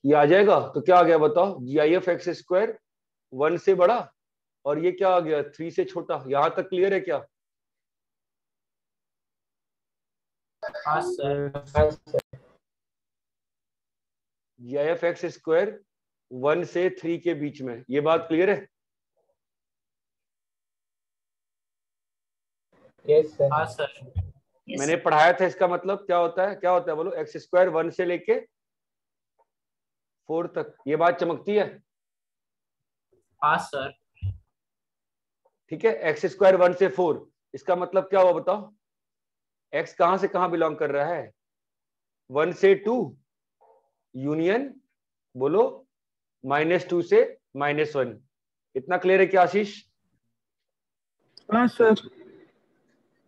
ये आ जाएगा। तो क्या आ गया बताओ, जी आई एफ एक्स स्क्वायर 1 से बड़ा, और ये क्या आ गया 3 से छोटा। यहां तक क्लियर है क्या? हाँ सर। जी आई एफ एक्स स्क्वायर 1 से 3 के बीच में, ये बात क्लियर है? Yes sir. हाँ सर। मैंने पढ़ाया था, इसका मतलब क्या होता है, क्या होता है बोलो, एक्स स्क्वायर 1 से लेके 4 तक, ये बात चमकती है? हाँ सर। ठीक है, एक्स स्क्वायर 1 से 4, इसका मतलब क्या हुआ बताओ, एक्स कहां से कहां बिलोंग कर रहा है, 1 से 2 यूनियन, बोलो, -2 से -1। इतना क्लियर है क्या आशीष? हाँ सर।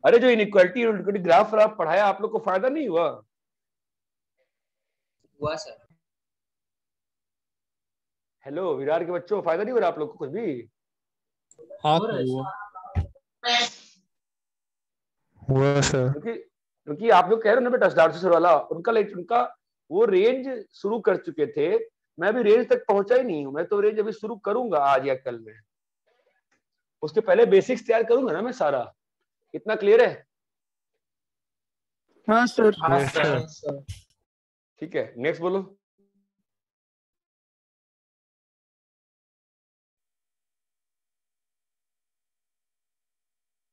अरे जो इनइक्वालिटी ग्राफ आप पढ़ाया, आप लोग को फायदा नहीं हुआ? हुआ सर। हेलो विरार के बच्चों, फायदा नहीं हो रहा आप लोग को कुछ भी? हाँ हुआ सर। क्योंकि आप लोग कह रहे हो ना बेटा, सिद्धार्थ सर वाला, उनका वो रेंज शुरू कर चुके थे, मैं अभी रेंज तक पहुंचा ही नहीं हूं। मैं तो रेंज अभी शुरू करूंगा आज या कल में, उसके पहले बेसिक्स तैयार करूंगा ना मैं सारा। इतना क्लियर है? हाँ सर। हाँ सर। ठीक है, नेक्स्ट बोलो।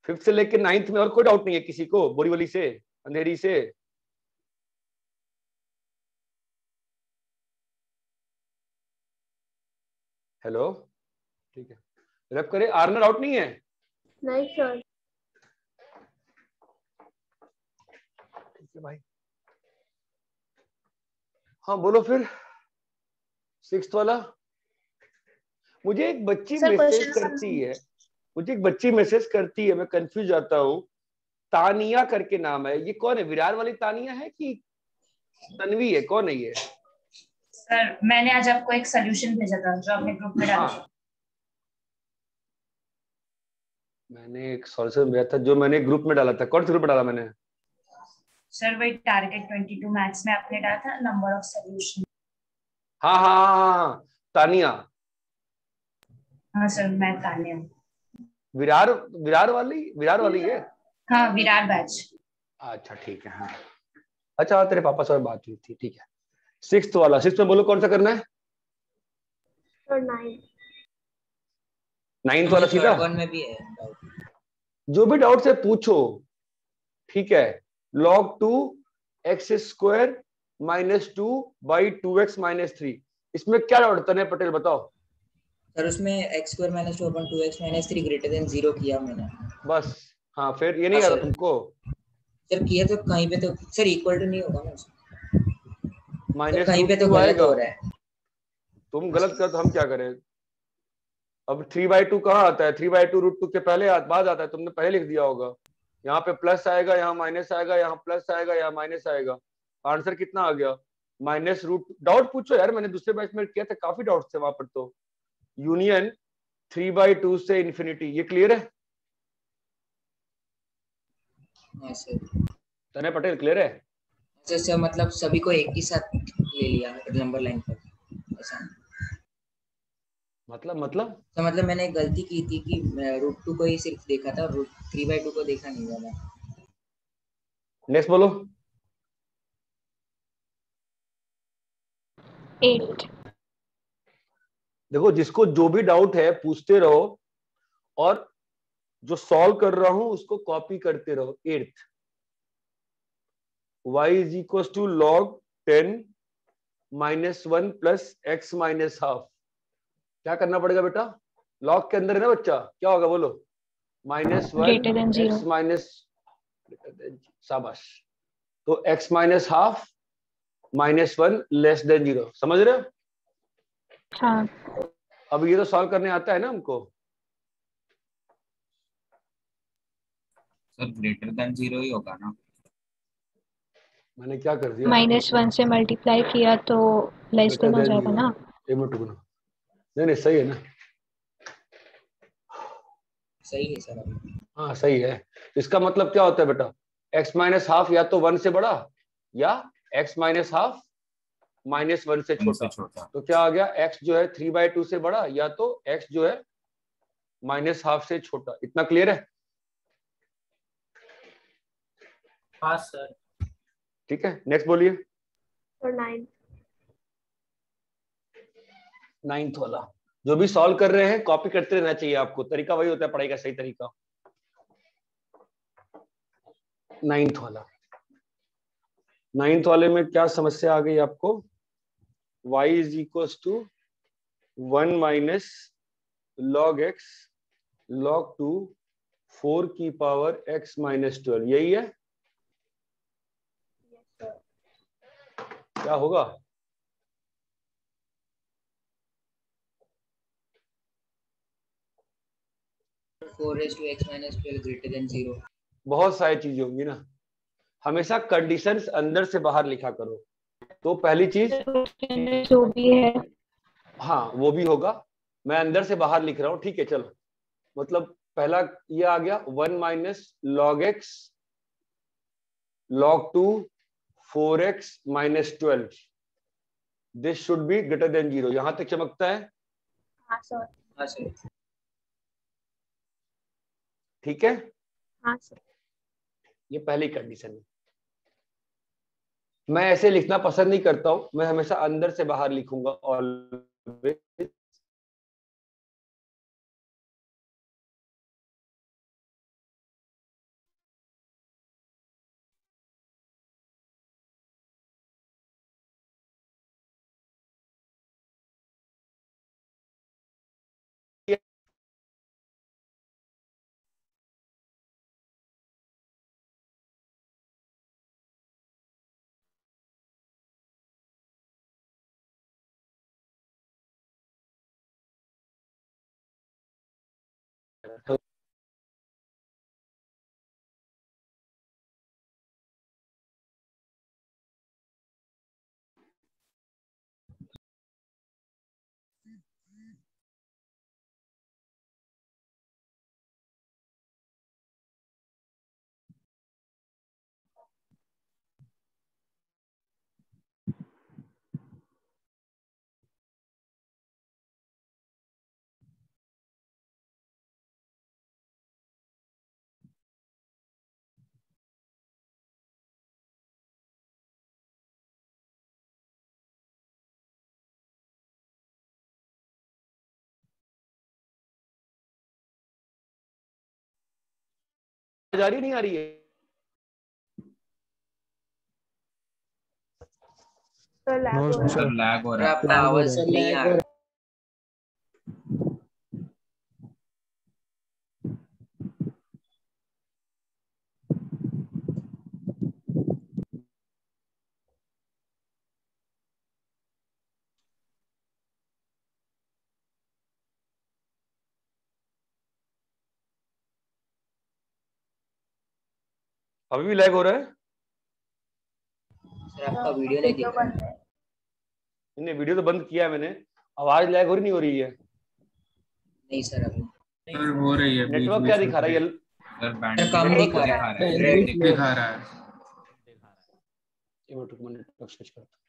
फिफ्थ से लेकर 9th में और कोई डाउट नहीं है किसी को, बोरीवली से, अंधेरी से? हेलो, ठीक है, रब करे, आर्नर आउट नहीं है? नहीं सर। ठीक है भाई, हाँ बोलो फिर, 6th वाला। मुझे एक बच्ची मैसेज करती है, मैं कंफ्यूज जाता हूँ। तानिया करके नाम है, ये कौन है? विरार वाली तानिया है कि तन्वी है, कौन है ये? सर मैंने आज आपको एक सोल्यूशन भेजा था जो आपने ग्रुप में डाला था। मैंने एक सॉल्यूशन भेजा था जो मैंने ग्रुप में डाला था, कौन से ग्रुप में डाला मैंने? सर वही टारगेट 22 मैथ्स में आपने डाला था, नंबर ऑफ सोल्यूशन। हाँ हाँ हाँ हाँ, तानिया। हाँ सर मैं तानिया हूँ। विरार वाली है? हाँ विरार बैच। अच्छा ठीक है, हाँ अच्छा, तेरे पापा से बात हुई थी, ठीक है। 6th वाला, 6th में बोलो कौन सा करना है? सर 9th वाला सीधा? वन में भी है जो भी डाउट से पूछो, ठीक है। log 2 x square -2 by 2x - 3, इसमें क्या डाउट है तने पटेल, बताओ। सर उसमें x स्क्वायर -2 अपन 2x - 3 ग्रेटर देन 0 किया मैंने। बस, हाँ फिर ये नहीं आ रहा तुमको? सर किया तो कहीं पे तो सर इक्वल टू नहीं होगा ना, माइनस कहीं पे तो गलत हो रहा है। तुम गलत कर तो हम क्या करें? अब 3/2 कहाँ आता है? 3/2 √2 के पहले बाद आता है, तुमने पहले लिख दिया होगा। यहाँ पे प्लस आएगा, यहाँ माइनस आएगा, यहाँ प्लस आएगा, यहाँ माइनस आएगा। आंसर कितना आ गया? -रूट। डाउट पूछो यार, मैंने दूसरे बैच में किया था, काफी डाउट थे वहां पर। तो यूनियन 3/2 से इन्फिनिटी, ये क्लियर है? तने पटेल क्लियर है? सर मतलब सभी को एक ही साथ ले लिया नंबर लाइन पर ऐसा? मतलब मैंने गलती की थी कि √2 को ही सिर्फ देखा था, और 3/2 को देखा नहीं था। नेक्स्ट बोलो। 8। देखो, जिसको जो भी डाउट है पूछते रहो, और जो सॉल्व कर रहा हूं उसको कॉपी करते रहो। 8th, y = log 10 -1 + x - ½ क्या करना पड़ेगा बेटा? लॉग के अंदर है ना बच्चा, क्या होगा बोलो? -1 x शाबाश। तो x - ½ -1 <0 समझ रहे हो? हाँ। अब ये तो सॉल्व करने आता है ना हमको। सर ग्रेटर देन 0 ही होगा ना? मैंने क्या कर दिया? -1 से मल्टीप्लाई किया तो लेस देन हो जाएगा ना। एक मिनट रुको ना, नहीं सही है ना? सही है सर। हाँ सही है। इसका मतलब क्या होता है बेटा? x - ½ या तो 1 से बड़ा, या x - ½ -1 से उनसे छोटा। छोटा। तो क्या आ गया, x जो है 3/2 से बड़ा या तो x जो है -12 से छोटा। इतना क्लियर है? हाँ सर। ठीक है, नेक्स्ट बोलिए। और 9। 9th वाला जो भी सॉल्व कर रहे हैं कॉपी करते रहना चाहिए आपको, तरीका वही होता है पढ़ाई का सही तरीका। 9th वाला, 9th वाले में क्या समस्या आ गई आपको, y = 1 minus log x log 2 4 की पावर x -12, यही है? क्या होगा? (4(x−12) <0) बहुत सारी चीजें होंगी ना, हमेशा कंडीशंस अंदर से बाहर लिखा करो। तो पहली चीज जो भी है, हाँ वो भी होगा, मैं अंदर से बाहर लिख रहा हूँ, ठीक है चलो। मतलब पहला ये आ गया 1 minus log x log 2 4x -12, this should be greater than 0। यहां तक चमकता है? हाँ सर। हाँ सर। ठीक है, हाँ सर। ये पहली कंडीशन है। मैं ऐसे लिखना पसंद नहीं करता हूं, मैं हमेशा अंदर से बाहर लिखूंगा ऑलवेज। आ रही नहीं आ रही है? No sir sir. लैग हो सर रहा है। आपका आवाज नहीं आ रहा। अभी भी लैग हो रहा है? सर आपका वीडियो नहीं दिख रहा है। नहीं, वीडियो तो बंद किया है मैंने, आवाज लैग हो रही नहीं हो रही है? नहीं सर अभी। सर हो रही है बीच नेटवर्क बीच क्या में दिखा रहा है? सर सर कम नेटवर्क दिखा रहा है, रेड रेड दिखा रहा है। एक मिनट, नेटवर्क स्विच करता हूं।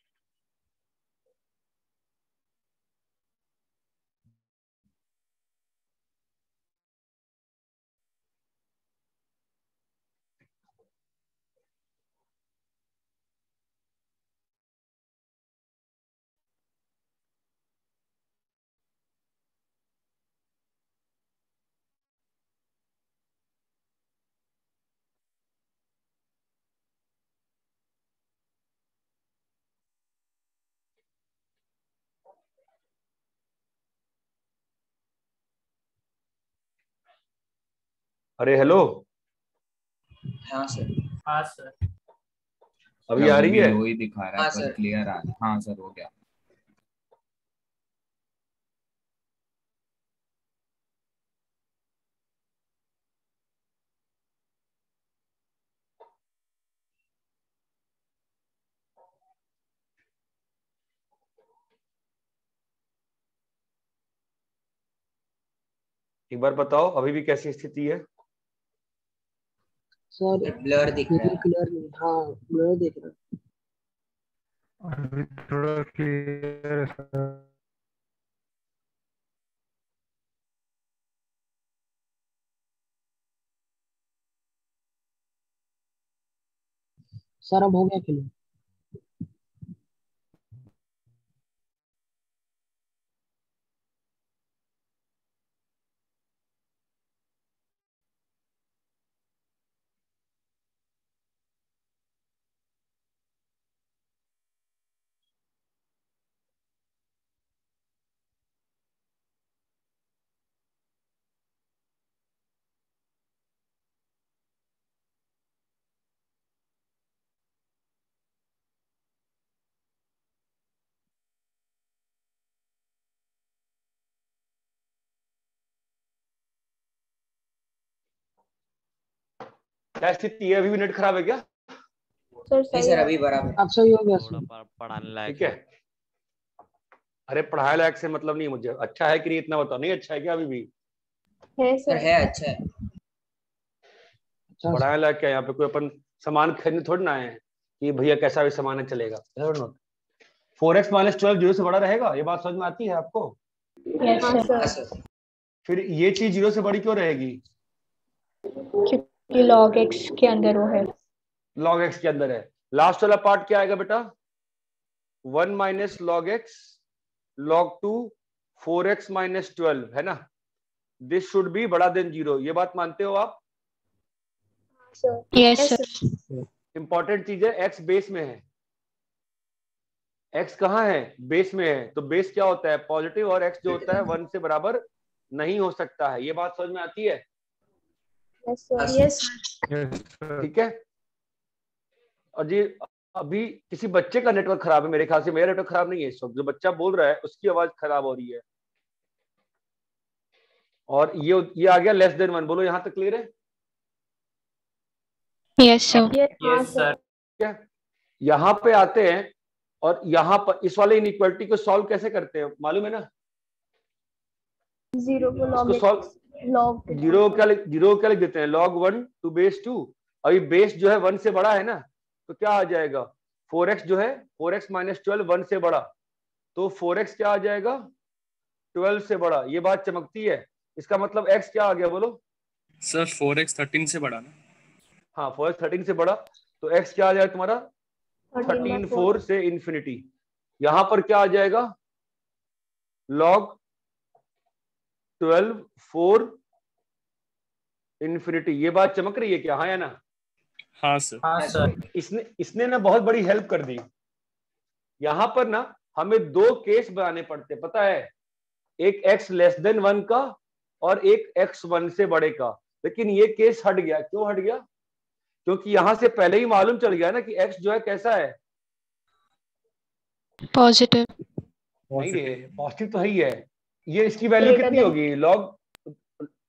अरे हेलो, हाँ सर। हाँ सर। अभी आ रही भी है? लो ही दिखा रहा है हाँ पर सर। क्लियर आ रहा है। हाँ सर हो गया। एक बार बताओ अभी भी कैसी स्थिति है? सर ब्लर दिख रहा है। क्लियर नहीं, हाँ ब्लर दिख रहा है। अभी थोड़ा क्लियर है सर। सर अब हो गया क्लियर। क्या स्थिति है? अभी भी नेट खराब है क्या? सर नहीं सही सर है। अभी बराबर। अब सही हो गया थोड़ा सर। पढ़ाने लायक ठीक है। अरे पढ़ाई लायक से मतलब नहीं, मुझे अच्छा है कि नहीं इतना बताओ। नहीं अच्छा है क्या अभी भी? है सर सर। है अच्छा है। अच्छा सर। पढ़ाई लायक क्या? यहाँ पे कोई अपन सामान खरीदने थोड़ी ना आए हैं कि भैया कैसा भी सामान है चलेगा। 4x माइनस 12 जीरो से बड़ा रहेगा, ये बात समझ में आती है आपको? यस हाँ सर। हाँ सर। सर। फिर ये चीज जीरो से बड़ी क्यों रहेगी? क्योंकि log x के अंदर वो है। log x के अंदर है। लास्ट वाला पार्ट क्या आएगा बेटा? 1 minus log x log 2 4x minus 12 है ना? दिस शुड बी बड़ा देन जीरो। ये बात मानते हो आप? Yes sir. इंपॉर्टेंट चीज है, x बेस में है। x कहाँ है? बेस में है। तो बेस क्या होता है? पॉजिटिव। और x जो होता है 1 से बराबर नहीं हो सकता है। ये बात समझ में आती है? Yes sir. Yes yes sir. ठीक है। और जी अभी किसी बच्चे का नेटवर्क खराब है मेरे ख्याल से। मेरा नेटवर्क खराब नहीं है इस वक्त। जो बच्चा बोल रहा है उसकी आवाज खराब हो रही है। और ये आ गया लेस देन 1। बोलो यहां तक क्लियर है? Yes sir. Yes sir. क्या यहां पे आते हैं और यहां पर इस वाले इनइक्वालिटी को सॉल्व कैसे करते हैं मालूम है ना? जीरो को इसको log solve x log zero क्या लिख देते हैं? log 1 to base 2। अभी बेस जो है 1 से बड़ा है ना, तो क्या आ जाएगा? 4x जो है 4x माइनस 12 1 से बड़ा, तो 4x क्या आ जाएगा? 12 से बड़ा। ये बात चमकती है। इसका मतलब x क्या आ गया बोलो? सर 4x 13 से बढ़ा ना। हाँ 4x 13 से बड़ा, तो x क्या आ जाएगा तुम्हारा? 13 4 से इंफिनिटी। यहां पर क्या आ जाएगा? log 12 4 infinity. ये बात चमक रही है क्या? हाँ या ना? हाँ सर। हाँ सर। इसने ना बहुत बड़ी हेल्प कर दी। यहां पर ना हमें दो केस बनाने पड़ते, पता है? एक x लेस देन 1 का और एक x 1 से बड़े का। लेकिन ये केस हट गया। क्यों हट गया? क्योंकि यहां से पहले ही मालूम चल गया ना कि x जो है कैसा है? पॉजिटिव। नहीं रे, पॉजिटिव तो है ही है। ये इसकी वैल्यू कितनी होगी?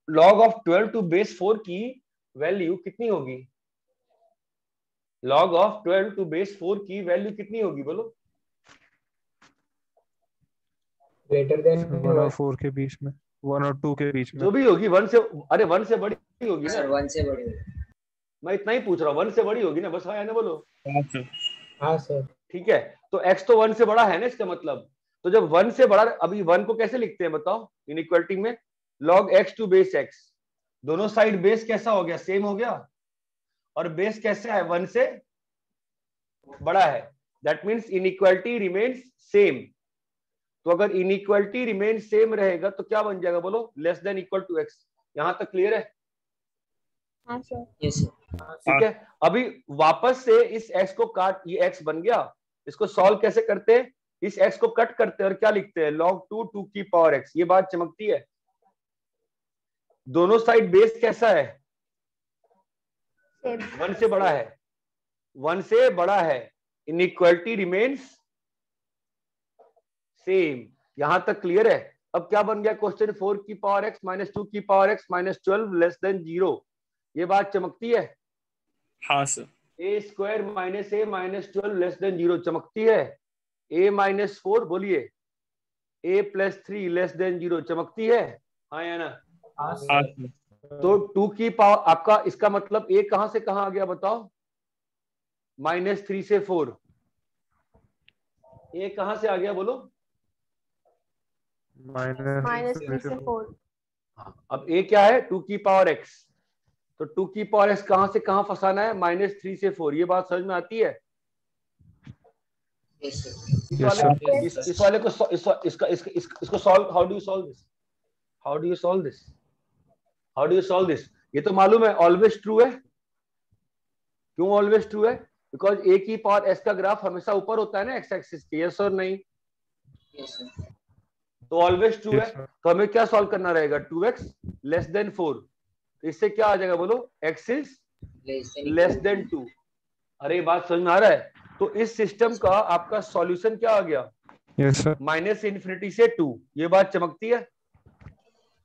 log ऑफ 12 टू बेस 4 की वैल्यू कितनी होगी? log ऑफ 12 टू बेस 4 की वैल्यू कितनी होगी बोलो? ग्रेटर देन 1 और 4 के बीच में, 1 और 2 के बीच में। जो भी होगी 1 से, अरे 1 से बड़ी होगी सर ना। 1 से बड़ी। मैं इतना ही पूछ रहा हूँ, 1 से बड़ी होगी ना, बस हाँ या ना बोलो। हाँ सर। हाँ सर। ठीक है, तो x तो 1 से बड़ा है ना, इसका मतलब। तो जब 1 से बड़ा, अभी 1 को कैसे लिखते हैं बताओ इनइक्वालिटी में? log x to base x। दोनों साइड बेस कैसा हो गया? सेम हो गया। और बेस कैसा है? 1 से बड़ा है। That means inequality remains same. तो अगर इनइक्वालिटी रिमेन सेम रहेगा तो क्या बन जाएगा बोलो? Less than equal to x। यहां तक क्लियर है? हाँ सर। Yes sir. ठीक है। अभी वापस से इस x को काट, ये x बन गया। इसको सॉल्व कैसे करते हैं? इस x को कट करते हैं और क्या लिखते हैं? log 2 2 की पावर x। ये बात चमकती है। दोनों साइड बेस कैसा है? 1 से बड़ा है। 1 से बड़ा है। Inequality remains same. यहां तक क्लियर है? अब क्या बन गया क्वेश्चन? 4 की पावर x माइनस 2 की power x minus 12 less than 0। ये बात चमकती है? हाँ सर। ए स्क्वायर माइनस ए माइनस 12 लेस देन 0 चमकती है? ए माइनस 4 बोलिए, ए प्लस 3 लेस देन 0 चमकती है? हाँ या ना? हाँ हाँ सर। सर। तो 2 की पावर आपका, इसका मतलब ए कहां से कहां आ गया बताओ? -3 से 4। ए कहां से आ गया बोलो? माइनस 3 से 4। अब ए क्या है? 2 की पावर x। तो 2 की पावर x कहां से कहां फंसाना है? -3 से 4। ये बात समझ में आती है? Yes, sir. इस Yes, वाले sir. इस वाले को इसको solve, how do you solve this? How do you solve this? How do you solve this? ये तो मालूम है ऑलवेज ट्रू है। क्यों ऑलवेज ट्रू है? बिकॉज ए की पावर एस का ग्राफ हमेशा ऊपर होता है ना एक्स एक्सिस के। यस और नहीं? Yes, sir. तो ऑलवेज ट्रू है। Yes, sir. तो हमें क्या सॉल्व करना रहेगा? 2x less than 4। तो इससे क्या आ जाएगा बोलो? x is less than 2। अरे बात समझ में आ रहा है? तो इस सिस्टम का आपका सॉल्यूशन क्या आ गया? Yes, sir. -∞ से 2। ये बात चमकती है?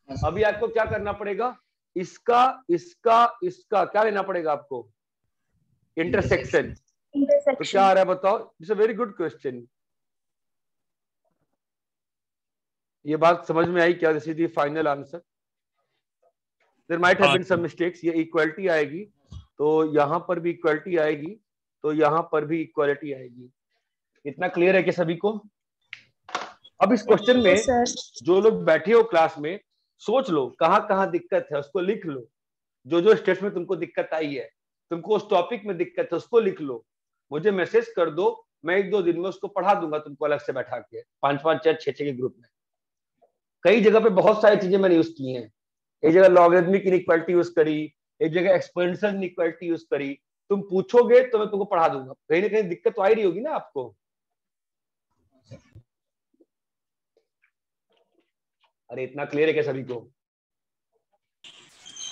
अभी आपको क्या करना पड़ेगा? इसका इसका इसका क्या लेना पड़ेगा आपको? इंटरसेक्शन। तो क्या आ रहा है बताओ? It's a very good question. ये बात समझ में आई क्या? This is the final answer. There might have been some mistakes. ये इक्वालिटी आएगी तो यहां पर भी इक्वालिटी आएगी, तो यहां पर भी इक्वालिटी आएगी। इतना क्लियर है कि सभी को? अब इस क्वेश्चन में जो लोग बैठे हो क्लास में, सोच लो कहां कहां दिक्कत है, उसको लिख लो। जो जो स्टेट्स में तुमको दिक्कत आई है, तुमको उस टॉपिक में दिक्कत है, उसको लिख लो। मुझे मैसेज कर दो, मैं 1-2 दिन में उसको पढ़ा दूंगा तुमको अलग से बैठा के 5-5 या 6-6 के ग्रुप में। कई जगह पे बहुत सारी चीजें मैंने यूज की हैं। एक जगह लॉगरिथमिक इनइक्वालिटी यूज करी, एक जगह एक्सपोनेंशियल इनइक्वालिटी यूज करी। तुम पूछोगे तो मैं तुमको पढ़ा दूंगा। कहीं ना कहीं दिक्कत तो आ ही रही होगी ना आपको? अरे इतना क्लियर है क्या सभी को?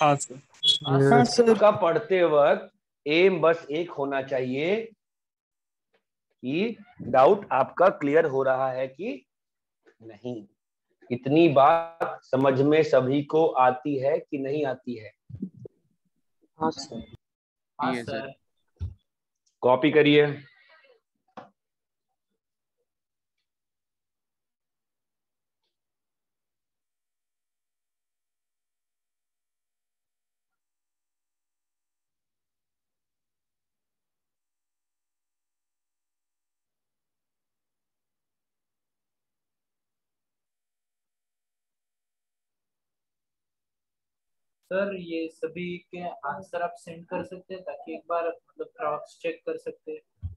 हाँ सर। हाँ सर। का पढ़ते वक्त एम बस एक होना चाहिए कि डाउट आपका क्लियर हो रहा है कि नहीं। इतनी बात समझ में सभी को आती है कि नहीं आती है? हाँ सर। हाँ सर। कॉपी करिए। सर ये सभी के आंसर आप सेंड कर सकते हैं ताकि एक बार मतलब क्रॉस चेक कर सकते हैं।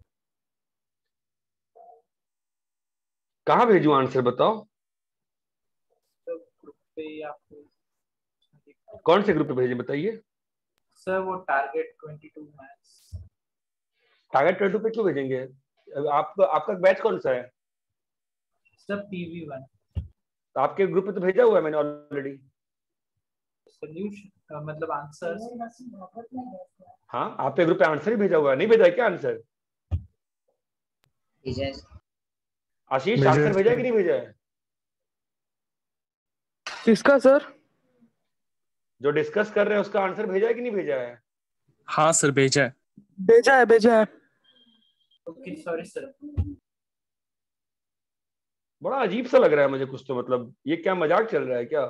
कहाँ भेजूं आंसर बताओ? तो ग्रुप पे ही आपको। कौन से ग्रुप पे भेजे बताइए? सर वो टारगेट 22 मैथ्स। टारगेट 22 पे क्यों भेजेंगे? आपका बैच कौन सा है? सर PV1 तो आपके ग्रुप पे तो भेजा हुआ है मैंने ऑलरेडी। सोल्यूशन मतलब आंसर। हाँ, आपके ग्रुप पे आंसर ही भेजा हुआ है। नहीं भेजा है क्या आंसर? भेजा है। आशीष आंसर भेजा है कि नहीं भेजा है? किसका सर? जो डिस्कस कर रहे हैं उसका आंसर भेजा है कि नहीं भेजा है? हाँ सर भेजा है। भेजा है, भेजा है। Okay sorry sir. बड़ा अजीब सा लग रहा है मुझे कुछ तो। मतलब ये क्या मजाक चल रहा है क्या?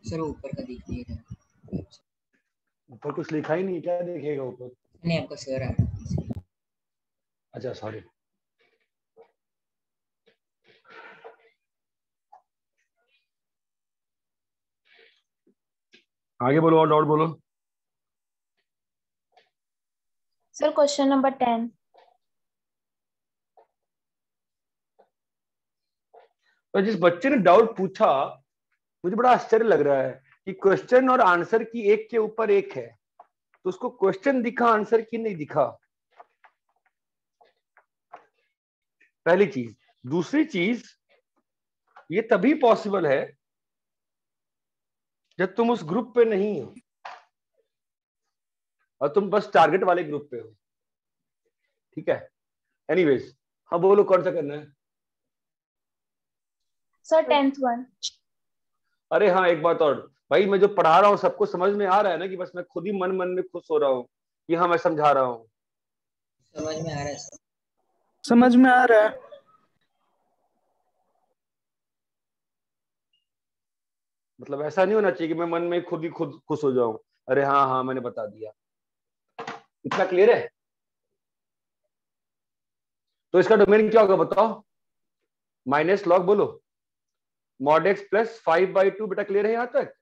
सर ऊपर का दिख नहीं रहा। ऊपर कुछ लिखा ही नहीं, क्या देखेगा ऊपर? नहीं आपका सर आ रहा है। अच्छा सॉरी। आगे बोलो और डाउट बोलो। Sir question number 10। तो जिस बच्चे ने डाउट पूछा मुझे बड़ा आश्चर्य लग रहा है कि क्वेश्चन और आंसर की एक के ऊपर एक है, तो उसको क्वेश्चन दिखा आंसर की नहीं दिखा। पहली चीज। दूसरी चीज, ये तभी पॉसिबल है जब तुम उस ग्रुप पे नहीं हो और तुम बस टारगेट वाले ग्रुप पे हो। ठीक है, एनीवेज। हाँ बोलो, कौन सा करना है? Sir 10th one. अरे हाँ, एक बात और भाई, मैं जो पढ़ा रहा हूँ सबको समझ में आ रहा है ना, कि बस मैं खुद ही मन मन में खुश हो रहा हूँ कि हाँ मैं समझा रहा हूँ? समझ में आ रहा है सर। समझ में आ रहा है। मतलब ऐसा नहीं होना चाहिए कि मैं मन में खुद ही खुद खुश हो जाऊं, अरे हाँ हाँ मैंने बता दिया। इतना क्लियर है? तो इसका डोमेन क्या होगा बताओ? माइनस लॉग बोलो, मॉड एक्स प्लस 5/2। बेटा क्लियर है यहाँ तक?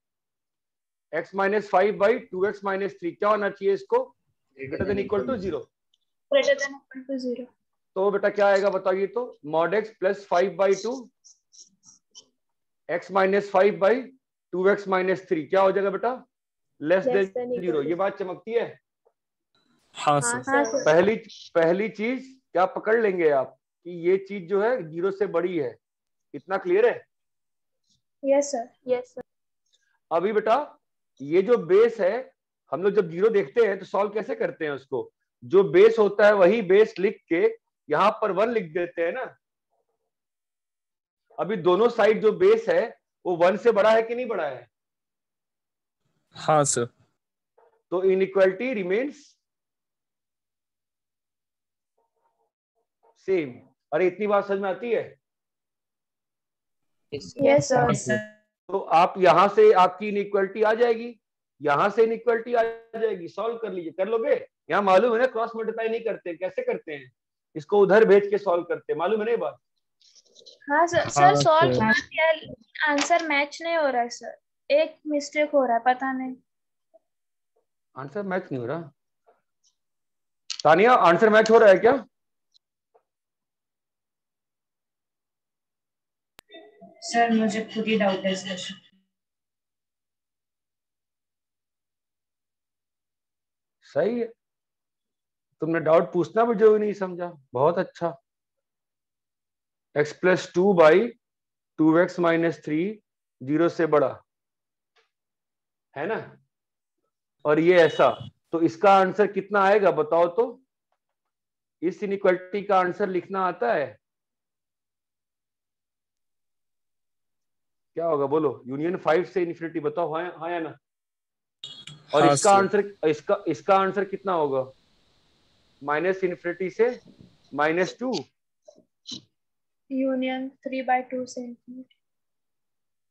x माइनस 5/2x माइनस 3 क्या होना चाहिए इसको? Greater than equal to 0। Greater than equal to 0। तो बेटा क्या आएगा बताइए तो? Mod X plus 5/2 x minus 5/2x minus 3 क्या हो जाएगा बेटा? Less than 0। ये बात चमकती है? हाँ सर। हाँ सर। पहली चीज क्या पकड़ लेंगे आप कि ये चीज जो है 0 से बड़ी है। इतना क्लियर है? Yes sir. Yes sir. अभी बेटा ये जो बेस है, हम लोग जब 0 देखते हैं तो सॉल्व कैसे करते हैं उसको? जो बेस होता है वही बेस लिख के यहां पर 1 लिख देते हैं ना। अभी दोनों साइड जो बेस है वो 1 से बड़ा है कि नहीं बड़ा है? हाँ सर। तो इनइक्वालिटी रिमेन्स सेम। अरे इतनी बात समझ में आती है? यस हाँ सर। सर। तो आप यहां से आपकी इनइक्वालिटी आ जाएगी, यहां से इनइक्वालिटी आ जाएगी। सॉल्व कर लीजिए, कर लोगे? यहाँ मालूम है ना क्रॉस मल्टीप्लाई नहीं करते, कैसे करते हैं? इसको उधर भेज के सॉल्व करते हैं, मालूम है ना ये बात? हाँ सर। हाँ सर सॉल्व सर। किया, आंसर मैच नहीं हो रहा है सर। एक मिस्टेक हो रहा है, पता नहीं। आंसर मैच नहीं हो रहा? तानिया आंसर मैच हो रहा है क्या? सर मुझे खुद ही डाउट है सर। सही है, तुमने डाउट पूछना भी जो नहीं समझा, बहुत अच्छा। x प्लस 2/2x माइनस 3 0 से बड़ा है ना, और ये ऐसा। तो इसका आंसर कितना आएगा बताओ तो? इस इनइक्वालिटी का आंसर लिखना आता है? क्या होगा बोलो? यूनियन 5 से इन्फिनिटी। बताओ हाँ या ना? और हाँ इसका सर। आंसर इसका आंसर कितना होगा? माइनस इन्फिनिटी से -2। यूनियन 3/2 से infinity।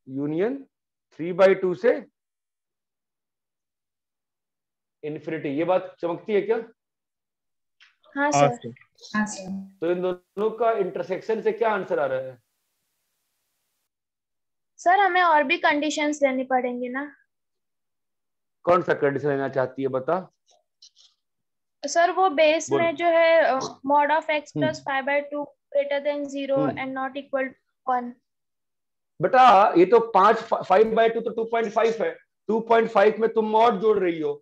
यूनियन 3/2 से इन्फिनिटी। ये बात चमकती है क्या? हाँ हाँ सर। सर। हाँ सर। तो इन दोनों का इंटरसेक्शन से क्या आंसर आ रहा है? सर हमें और भी कंडीशंस लेनी पड़ेंगी ना? कौन सा कंडीशन लेना चाहती है बता? सर वो बेस बोल। में जो है mod of x plus 5/2 greater than 0 and not equal to 1। बेटा ये तो 5/2 तो 2.5 है। 2.5 में तुम मॉड जोड़ रही हो,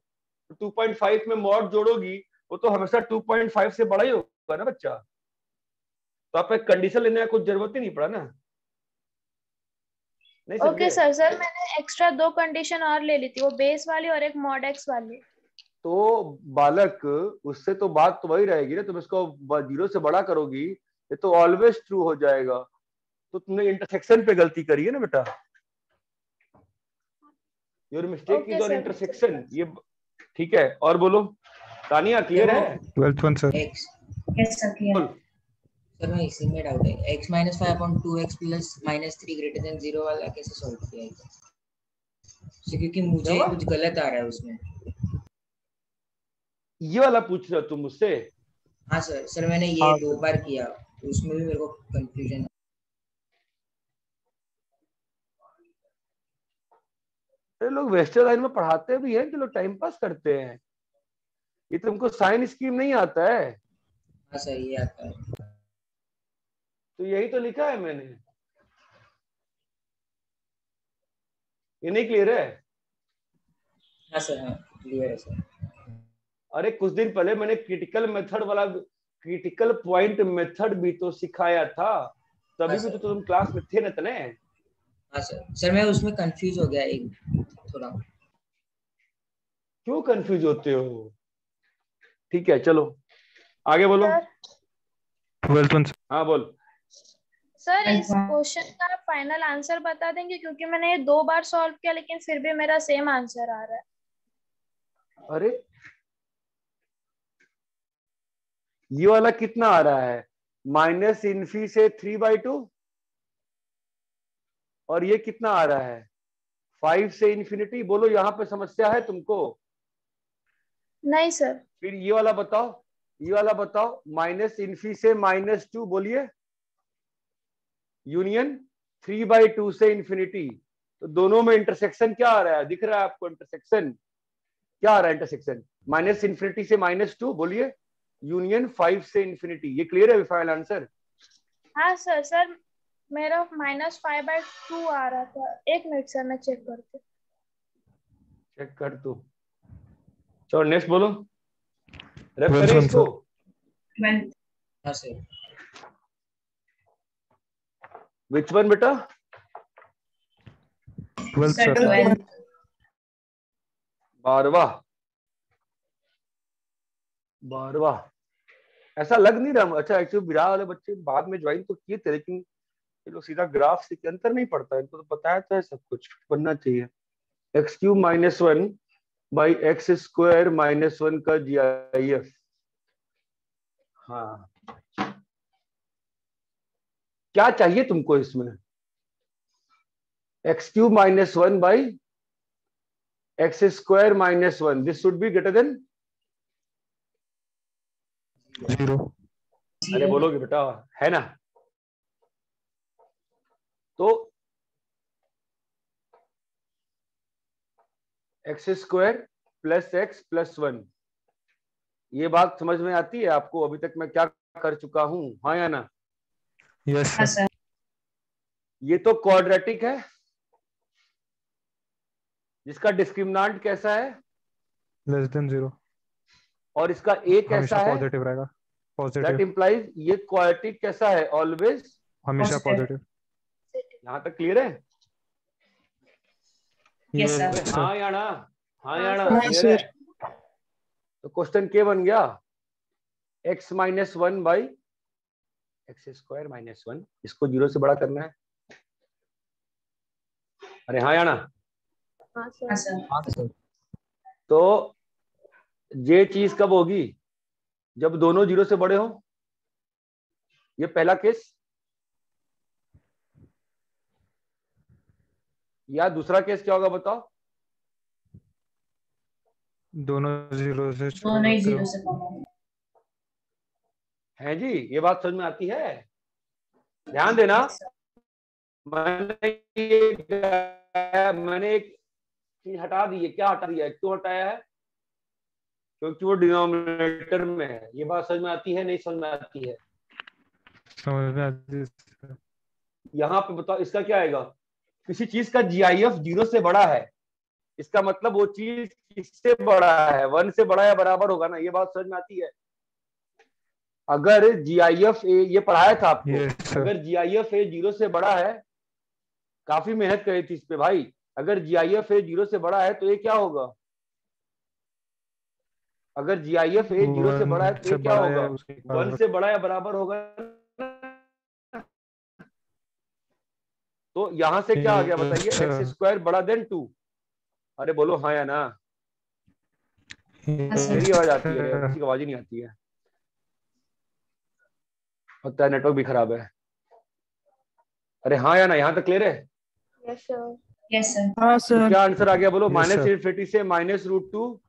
तो 2.5 में मॉड जोड़ोगी वो तो हमेशा 2.5 से बड़ा ही होगा ना बच्चा। तो आप एक कंडीशन लेने का कुछ जरूरत ही नहीं पड़ा ना। नहीं ओके समझे? सर मैंने एक्स्ट्रा 2 कंडीशन और ले ली थी, वो बेस वाली और एक मॉड x वाली। तो बालक उससे तो बात तो वही रहेगी ना, तुम इसको 0 से बड़ा करोगी ये तो ऑलवेज ट्रू हो जाएगा। तो तुमने इंटरसेक्शन पे गलती करी है ना बेटा। Your mistake is on intersection. ये ठीक है। और बोलो तानिया, क्लियर है? 12th one, sir. x yes sir clear. बोल। सर मैं इसी में डाउट है, x minus 5/2x plus -3 greater than 0 वाला कैसे सॉल्व किया है? क्योंकि मुझे क्या? कुछ गलत आ रहा है उसमें। ये वाला पूछ रहे हो तुम मुझसे? हाँ सर मैंने ये हाँ 2 बार किया, तो उसमें भी मेरे को कंफ्यूजन। लोग वेस्टर्न लाइन में पढ़ाते भी हैं कि लोग टाइम पास करते हैं। ये तुमको साइन स्कीम नहीं आता है? हाँ सर ये आता है। तो यही तो लिखा है मैंने। ये नहीं क्लियर है? हाँ सर, हाँ क्लियर है सर। अरे कुछ दिन पहले मैंने क्रिटिकल मेथड वाला क्रिटिकल पॉइंट मेथड भी तो सिखाया था, तभी भी तो तुम क्लास में थे ना तने। हाँ सर, सर मैं उसमें कंफ्यूज हो गया एक थोड़ा। क्यों कंफ्यूज होते हो? ठीक है चलो आगे बोलो। सर 12th हाँ बोल। सर इस क्वेश्चन का फाइनल आंसर बता देंगे, क्योंकि मैंने ये 2 बार सॉल्व किया लेकिन फिर भी मेरा सेम आंसर आ रहा है। अरे ये वाला कितना आ रहा है? माइनस इन्फी से 3/2, और ये कितना आ रहा है? 5 से इन्फिनिटी। बोलो यहाँ पे समस्या है तुमको? नहीं सर। फिर ये वाला बताओ, ये वाला बताओ, माइनस इन्फी से -2, बोलिए। यूनियन 3/2 से इन्फिनिटी। तो दोनों में इंटरसेक्शन क्या आ रहा है? दिख रहा है आपको इंटरसेक्शन? क्या आ रहा है इंटरसेक्शन? माइनस इन्फिनिटी से -2, बोलिए। यूनियन 5 से इन्फिनिटी। ये क्लियर है फाइनल आंसर? हाँ सर, सर मेरा -5/2 आ रहा था। एक मिनट सर, मैं चेक करती हूँ। चेक कर तू। चलो नेक्स्ट बोलो, रेप करें इसको। 12th। हाँ सर। विच वन बेटा? 12th sir sir. 12th। 12वां। ऐसा लग नहीं रहा। अच्छा एक्चुअली बिहार वाले बच्चे बाद में ज्वाइन तो किए थे, लेकिन ये लोग सीधा ग्राफ से के अंतर नहीं पड़ता, इनको तो बताया तो है सब कुछ बनना चाहिए। x³ -1 बाई x² -1 का GIF। हाँ क्या चाहिए तुमको इसमें? x³ -1 by x² -1, this should be greater than 0. अरे बोलोगे बेटा, है ना? तो x² + x + 1, ये बात समझ में आती है आपको? अभी तक मैं क्या कर चुका हूं, हाँ या ना? Yes हाँ sir. सर। ये तो क्वाड्रेटिक है, जिसका डिस्क्रिमिनांट कैसा है? Less than 0. और इसका a कैसा हमेशा है? पॉजिटिव रहेगा. That positive. इंप्लाइज ये क्वाड्रेटिक कैसा है? ऑलवेज हमेशा Positive. पॉजिटिव. यहाँ तक क्लियर है? Yes, sir. अरे हाँ या ना? हाँ या ना? हाँ, क्लियर है? सर। तो क्वेश्चन क्या बन गया? x -1 बाई x² -1, इसको 0 से बड़ा करना है। अरे हाँ या ना? हाँ हाँ सर। सर। तो ये चीज कब होगी? जब दोनों 0 से बड़े हो। ये पहला केस, या दूसरा केस क्या होगा बताओ? दोनों 0 से दोनों ही छोटे 0 हो. से कम है। है जी, ये बात समझ में आती है? ध्यान देना। मैंने एक चीज हटा दी है। क्या हटा दिया है? क्यों हटाया है? क्योंकि वो डिनोमिनेटर में है। ये बात समझ में आती है नहीं समझ में आती है? समझ में आती है sir. यहाँ पे बताओ इसका क्या आएगा? किसी चीज का GIF 0 से बड़ा है, इसका मतलब वो चीज किससे बड़ा है? 1 से बड़ा या बराबर होगा ना। ये बात समझ में आती है? अगर GIF ये पढ़ाया था आपको। Yes sir. अगर GIF 0 से बड़ा है, काफी मेहनत करी थी इस पे भाई। अगर GIF 0 से बड़ा है तो ये क्या होगा? अगर GIF 0 से बड़ा है तो ये क्या बड़ा या होगा? उसके 1 बराबर. से बड़ा या बराबर होगा। तो यहां से क्या आ गया बताइए? Yes, sir. x² बड़ा देन 2। अरे बोलो हाँ या ना? Yes, मेरी आवाज आती है, sir. किसी की आवाज ही नहीं आती है। लगता है नेटवर्क भी खराब है। अरे हाँ या ना? यहाँ तक क्लियर है? Yes sir. Yes, sir. हाँ तो सर। क्या आंसर आ गया बोलो? Yes, minus sir. इन्फिनिटी से -√2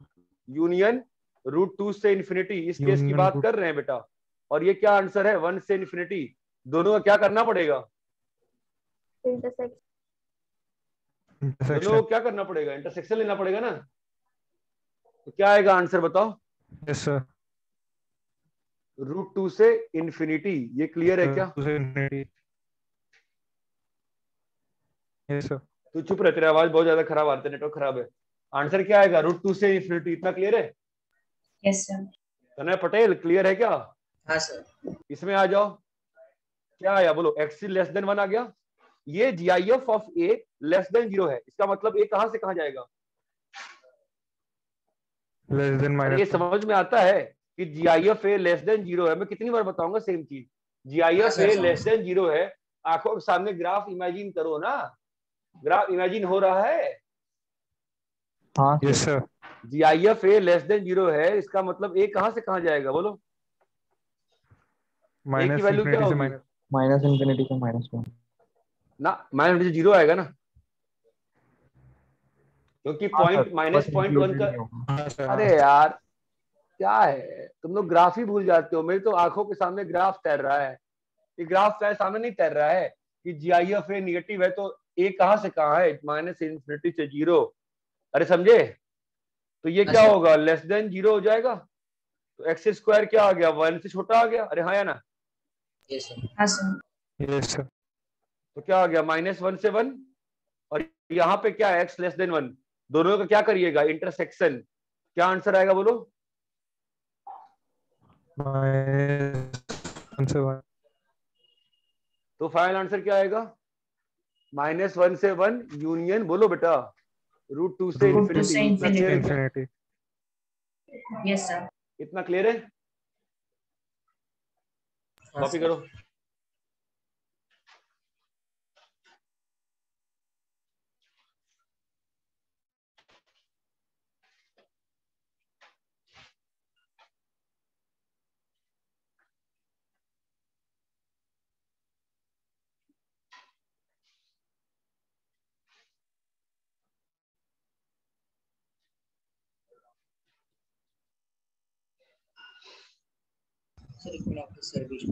यूनियन √2 से इन्फिनिटी। इस केस की Union बात root. कर रहे हैं बेटा। और ये क्या आंसर है? 1 से इन्फिनिटी। दोनों का क्या करना पड़ेगा? इंटरसेक्ट। दोनों Intersection. को क्या करना पड़ेगा? इंटरसेक्शन लेना पड़ेगा ना। तो क्या आएगा आंसर बताओ? Yes sir. √2 से इन्फिनिटी। ये क्लियर है क्या? To the infinity. Yes sir. तू चुप रह, तेरी आवाज बहुत ज्यादा खराब आती है, नेटवर्क खराब है। आंसर क्या आएगा? √2 से इंफिनिटी। इतना क्लियर है? Yes sir. तनय पटेल क्लियर है क्या? हाँ सर। इसमें आ जाओ। क्या आया बोलो? x लेस देन 1 आ गया। ये GIF of a less than 0 है, इसका मतलब a कहां से कहां जाएगा? लेस देन अरे ये माइनस 1। समझ में आता है कि GIF a लेस देन 0 है? मैं कितनी बार बताऊंगा सेम चीज। GIF हाँ a सर, लेस देन 0 है। आंखों के सामने ग्राफ इमेजिन करो ना, ग्राफ इमेजिन हो रहा है। हाँ yes sir. GIF a less than 0 है, इसका मतलब a कहां से कहां जाएगा बोलो? a की माइनस वैल्यू क्या इंफिनिटी से होगी? माइनस इंफिनिटी से -1। ना माइनस 0 आएगा ना, क्योंकि हाँ सर, पॉइंट बस -0.1 का। नहीं होगा। हाँ सर। अरे यार क्या है, तुम लोग ग्राफ ही भूल जाते हो। मेरी तो आंखों के सामने ग्राफ तैर रहा है। ये ग्राफ तेरे सामने नहीं तैर रहा है कि GIF a निगेटिव है तो a कहां से कहां है? माइनस इंफिनिटी से 0। अरे समझे? तो ये क्या अच्छा। होगा? लेस देन 0 हो जाएगा। तो एक्स स्क्वायर क्या आ गया? 1 से छोटा आ गया। अरे हाँ या ना? Yes sir. हाँ सर। Yes sir. तो क्या आ गया? -1 से 1। और यहाँ पे क्या है? x less than 1। दोनों का क्या करिएगा? इंटरसेक्शन। क्या आंसर आएगा बोलो? -1 से 1। तो फाइनल आंसर क्या आएगा? -1 से 1 यूनियन, बोलो बेटा, √2 से √2 से इंफिनिटी। इतना क्लियर है क्या? इंफिनिटी। Yes sir. इतना क्लियर है? हाँ कॉपी सर। करो। सर एक मिनट, आपकी सर्विस।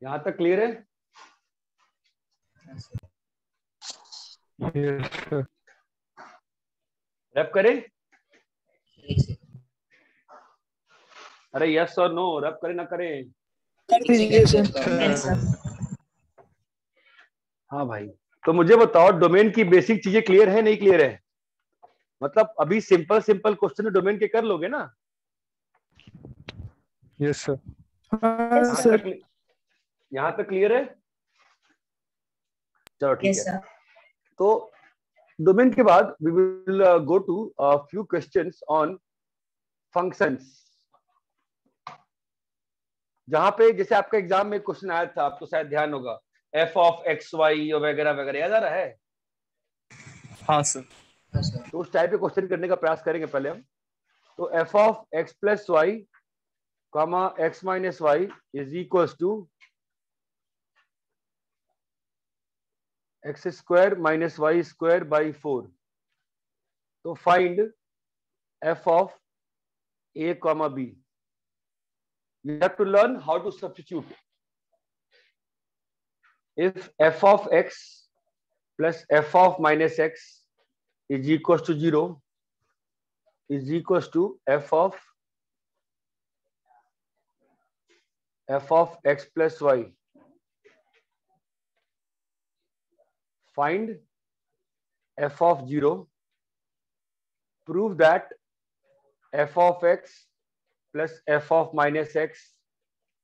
यहां तक क्लियर है? हाँ सर। Yes sir. रैप करें? एक सेकंड। अरे यस और नो, रैप करें ना करें? कर दीजिए सर। Yes sir. हाँ भाई, तो मुझे बताओ डोमेन की बेसिक चीजें क्लियर है नहीं क्लियर है? मतलब अभी सिंपल सिंपल क्वेश्चन डोमेन के कर लोगे ना? Yes sir. हाँ यहाँ सर। तक यहाँ तक क्लियर है? चलो ठीक यस है। सर। तो डोमेन के बाद we will go to few questions on functions, जहां पे जैसे आपका एग्जाम में क्वेश्चन आया था, आपको शायद ध्यान होगा, f(x,y) वगैरह वगैरह, याद आ रहा है? हाँ सर। हाँ सर। तो उस टाइप के क्वेश्चन करने का प्रयास करेंगे पहले हम। तो f(x + y, x - y) is equal to x² - y² by 4। तो find f of a, b। You have to learn how to substitute. If f of x plus f of -x is equals to 0, is equals to f of x plus y. Find f of 0. Prove that f of x plus f of -x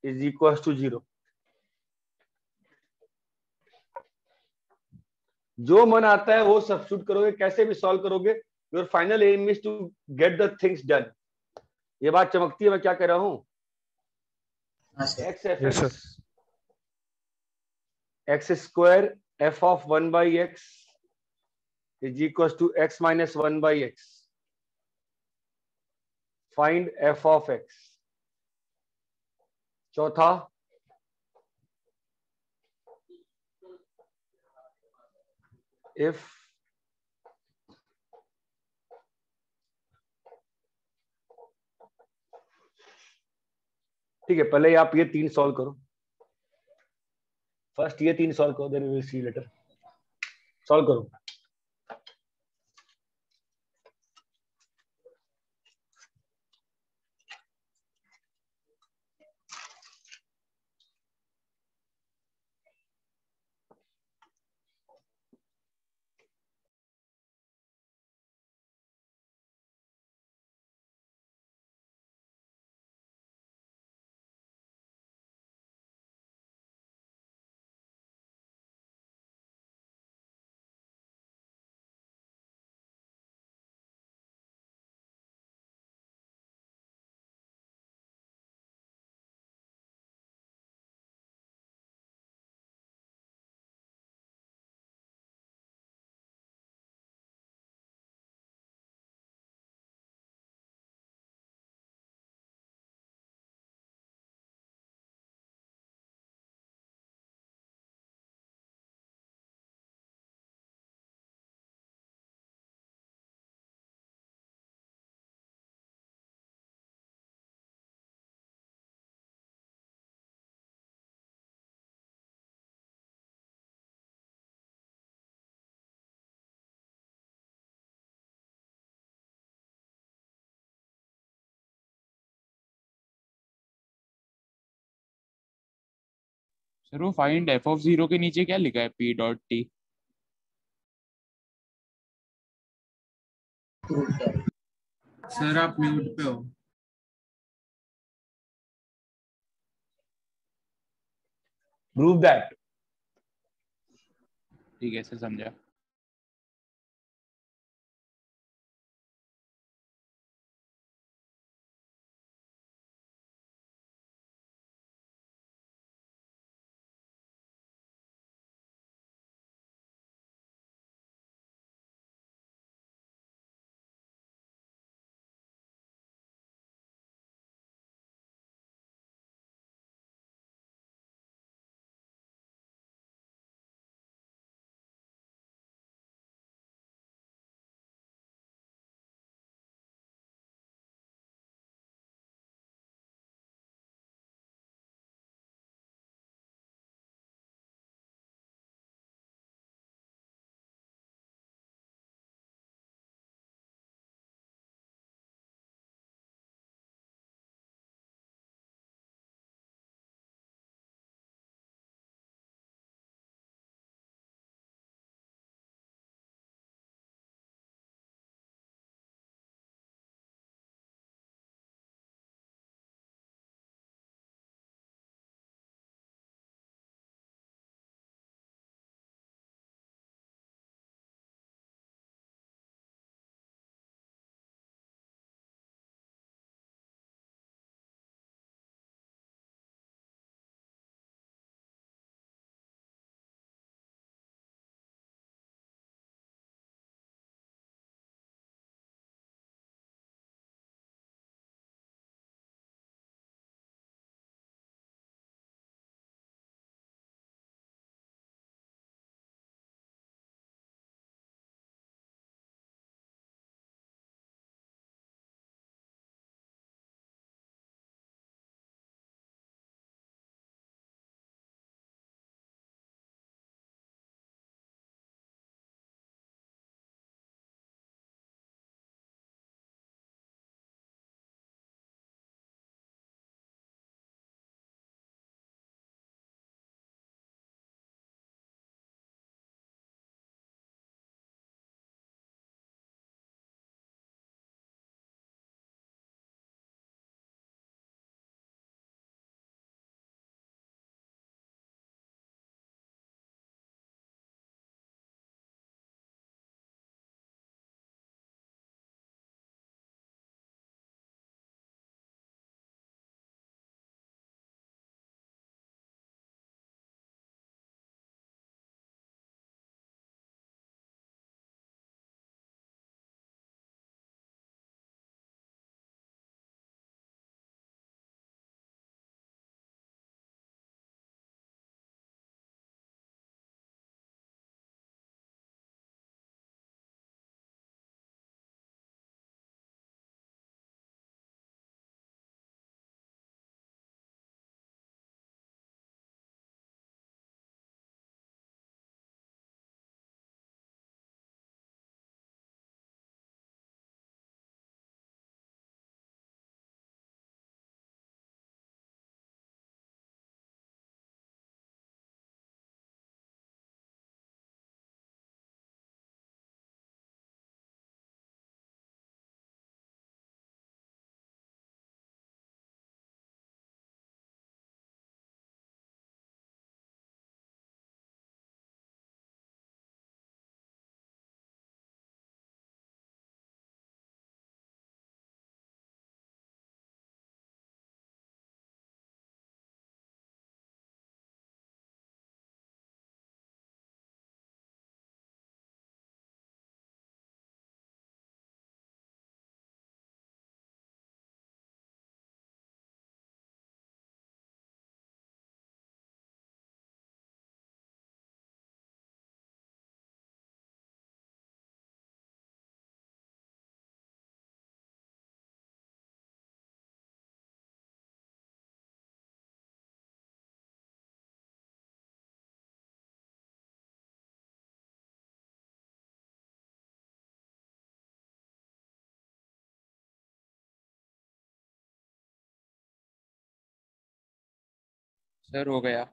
is equals to 0. जो मन आता है वो substitute करोगे, कैसे भी solve करोगे। Your final aim is to get the things done. ये बात चमकती है, मैं क्या कह रहा हूं? हाँ sir. x f yes x sir. x² f of 1 by x is equals to x minus 1 by x. Find f of x. चौथा इफ ठीक है, पहले आप ये 3 सॉल्व करो। फर्स्ट ये 3 सॉल्व करो, then we will see later. Solve करो। सर वो फाइंड एफ ऑफ जीरो के नीचे क्या लिखा है, पी डॉट टी? सर आप म्यूट पे हो। Prove that. ठीक है सर, समझा। सर हो गया।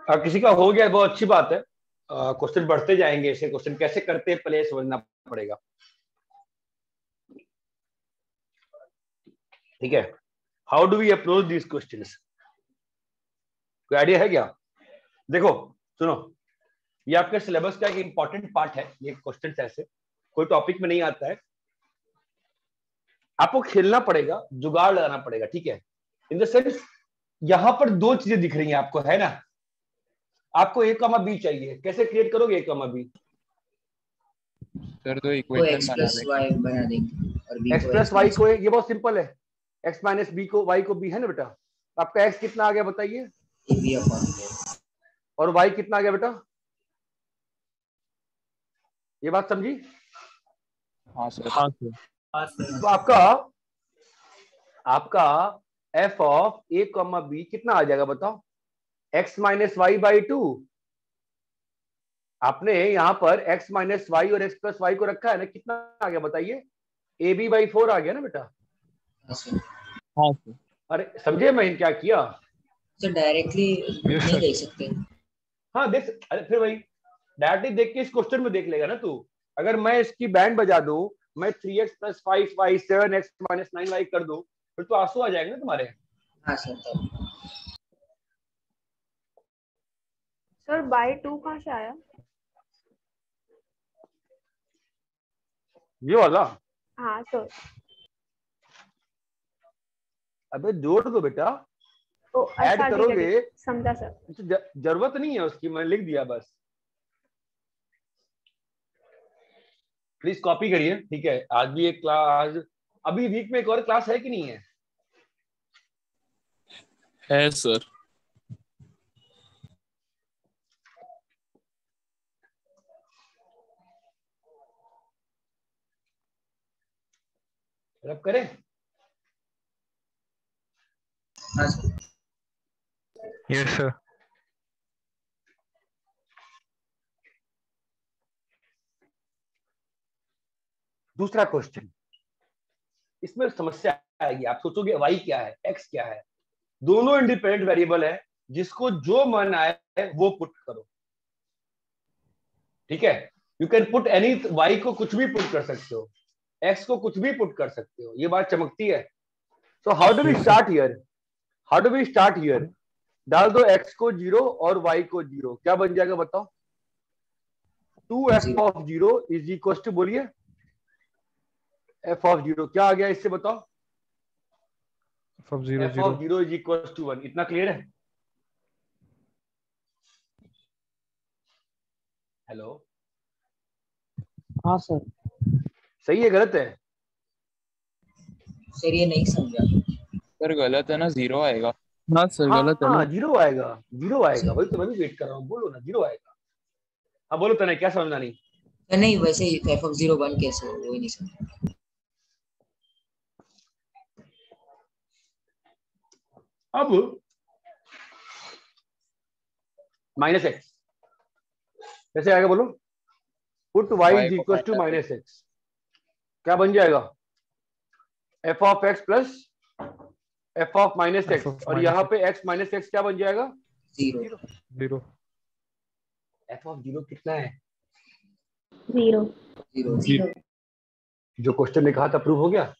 किसी का हो गया बहुत अच्छी बात है। क्वेश्चन बढ़ते जाएंगे, ऐसे क्वेश्चन कैसे करते हैं पहले समझना पड़ेगा। ठीक है, how do we approach this questions? कोई आइडिया है क्या? देखो सुनो, ये आपके सिलेबस का एक इंपॉर्टेंट पार्ट है। ये क्वेश्चन ऐसे कोई टॉपिक में नहीं आता है, आपको खेलना पड़ेगा, जुगाड़ लगाना पड़ेगा। ठीक है, इन द सेंस यहां पर दो चीजें दिख रही हैं आपको, है ना? आपको ए कमा बी चाहिए, कैसे क्रिएट करोगे ए कमा बी? सर तो को इक्वेशन x बना प्लस देंगे। वाई बना देंगे और b एक्स को प्लस x वाई माइनस को, ये बहुत सिंपल है। एक्स माइनस बी को वाई को बी, है ना बेटा? आपका एक्स कितना आ गया बताइए, b अपॉन और वाई कितना आ गया बेटा? ये बात समझी? हाँ सर। हाँ सर। हाँ सर। तो आपका F of A comma B कितना आ जाएगा बताओ? X minus Y by two. आपने यहां पर एक्स माइनस वाई और एक्स प्लस वाई को रखा है ना, कितना आ गया बताइए? ए बी बाई 4 आ गया ना बेटा? हाँ सर। अरे समझे मैं क्या किया? सर डायरेक्टली नहीं देख सकते। हाँ देख, अरे फिर वही डायरेक्टली देख के इस क्वेश्चन में देख लेगा ना तू। अगर मैं इसकी बैंड बजा दूं, मैं 3x plus 5y 7x minus 9y कर दूं, फिर तो आंसू आ जाएंगे ना तुम्हारे। हाँ सर। सर बाय 2 कहाँ से आया? ये वाला? हाँ सर। अबे जोड़ दो बेटा, ओ ऐड अच्छा, ठीक है, करोगे। ठीक है, समझा सर। जरूरत नहीं है उसकी, मैं लिख दिया बस। प्लीज कॉपी करिए। ठीक है, आज भी एक क्लास, अभी वीक में एक और क्लास है कि नहीं है? है सर। रब करें? हाँ सर। Yes sir. दूसरा क्वेश्चन, इसमें समस्या आएगी। आप सोचोगे वाई क्या है, एक्स क्या है? दोनों इंडिपेंडेंट वेरिएबल है, जिसको जो मन आए वो पुट करो। ठीक है, you can put any, Y को कुछ भी पुट कर सकते हो, एक्स को कुछ भी पुट कर सकते हो। ये बात चमकती है। So how do we start here? How do we start here? डाल दो एक्स को 0 और वाई को 0, क्या बन जाएगा बताओ? 2f of 0 is equal to, बोलिए, f ऑफ 0 क्या आ गया इससे बताओ? f of 0 f of 0 is equal to 1। इतना क्लियर है? हेलो, हाँ सर। सही है गलत है? सर ये नहीं समझा। सर गलत है ना, 0 आएगा। हाँ सर गलत है ना। हाँ 0 आएगा, 0 आएगा। वही तो मैं भी वेट कर रहा हूँ, बोलो ना 0 आएगा। हाँ बोलो तने, क्या समझना नहीं? नहीं वैसे ही f of 0 1 कैसे हो, वो ही नहीं समझा। अब माइनस एक्स कैसे आएगा बोलो? Put y is equal to minus X, क्या बन जाएगा? f of x plus f of minus X, और यहाँ पे x माइनस एक्स क्या बन जाएगा? 0। f ऑफ 0 कितना है? 0। जो क्वेश्चन ने कहा था प्रूव हो गया?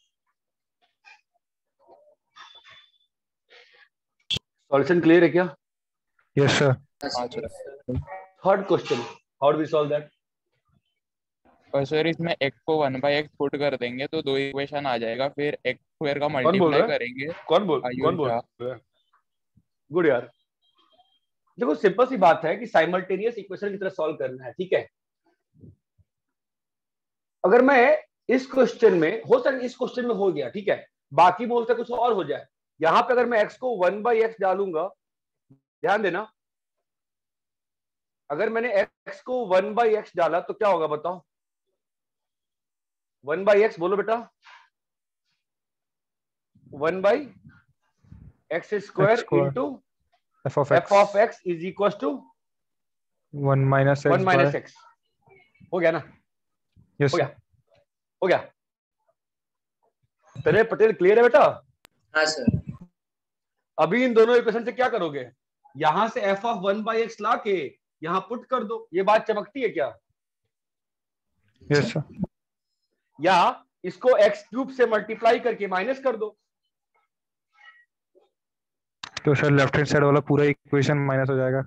सॉल्यूशन क्लियर है क्या? Yes, sir. Third question, how do we solve that? और सर इसमें x को 1/x पुट कर देंगे तो 2 इक्वेशन आ जाएगा, फिर x स्क्वायर का कौन बोल मल्टीप्लाई रहा है? करेंगे। कौन बोल रहा है? गुड यार। देखो सिंपल सी बात है कि साइमल्टेनियस इक्वेशन की तरह सॉल्व करना है, ठीक है। अगर मैं इस क्वेश्चन में, हो सकता है इस क्वेश्चन में हो गया, ठीक है, बाकी में हो सकता है कुछ और हो जाए। यहां पे अगर मैं x को 1/x डालूंगा, ध्यान देना, अगर मैंने x को 1/x डाला तो क्या होगा बताओ? 1/x बोलो बेटा। 1/x square into f of x is equal to 1 minus x 1 minus x। हो गया ना? Yes, हो sir. गया, हो गया। तेरे पटेल क्लियर है बेटा? हाँ सर। अभी इन दोनों इक्वेशन से क्या करोगे? यहां से f of 1/x ला के यहां पुट कर दो। ये बात चमकती है क्या? Yes, sir. या इसको x क्यूब से मल्टीप्लाई करके माइनस कर दो। तो सर लेफ्ट हैंड साइड वाला पूरा इक्वेशन माइनस हो जाएगा।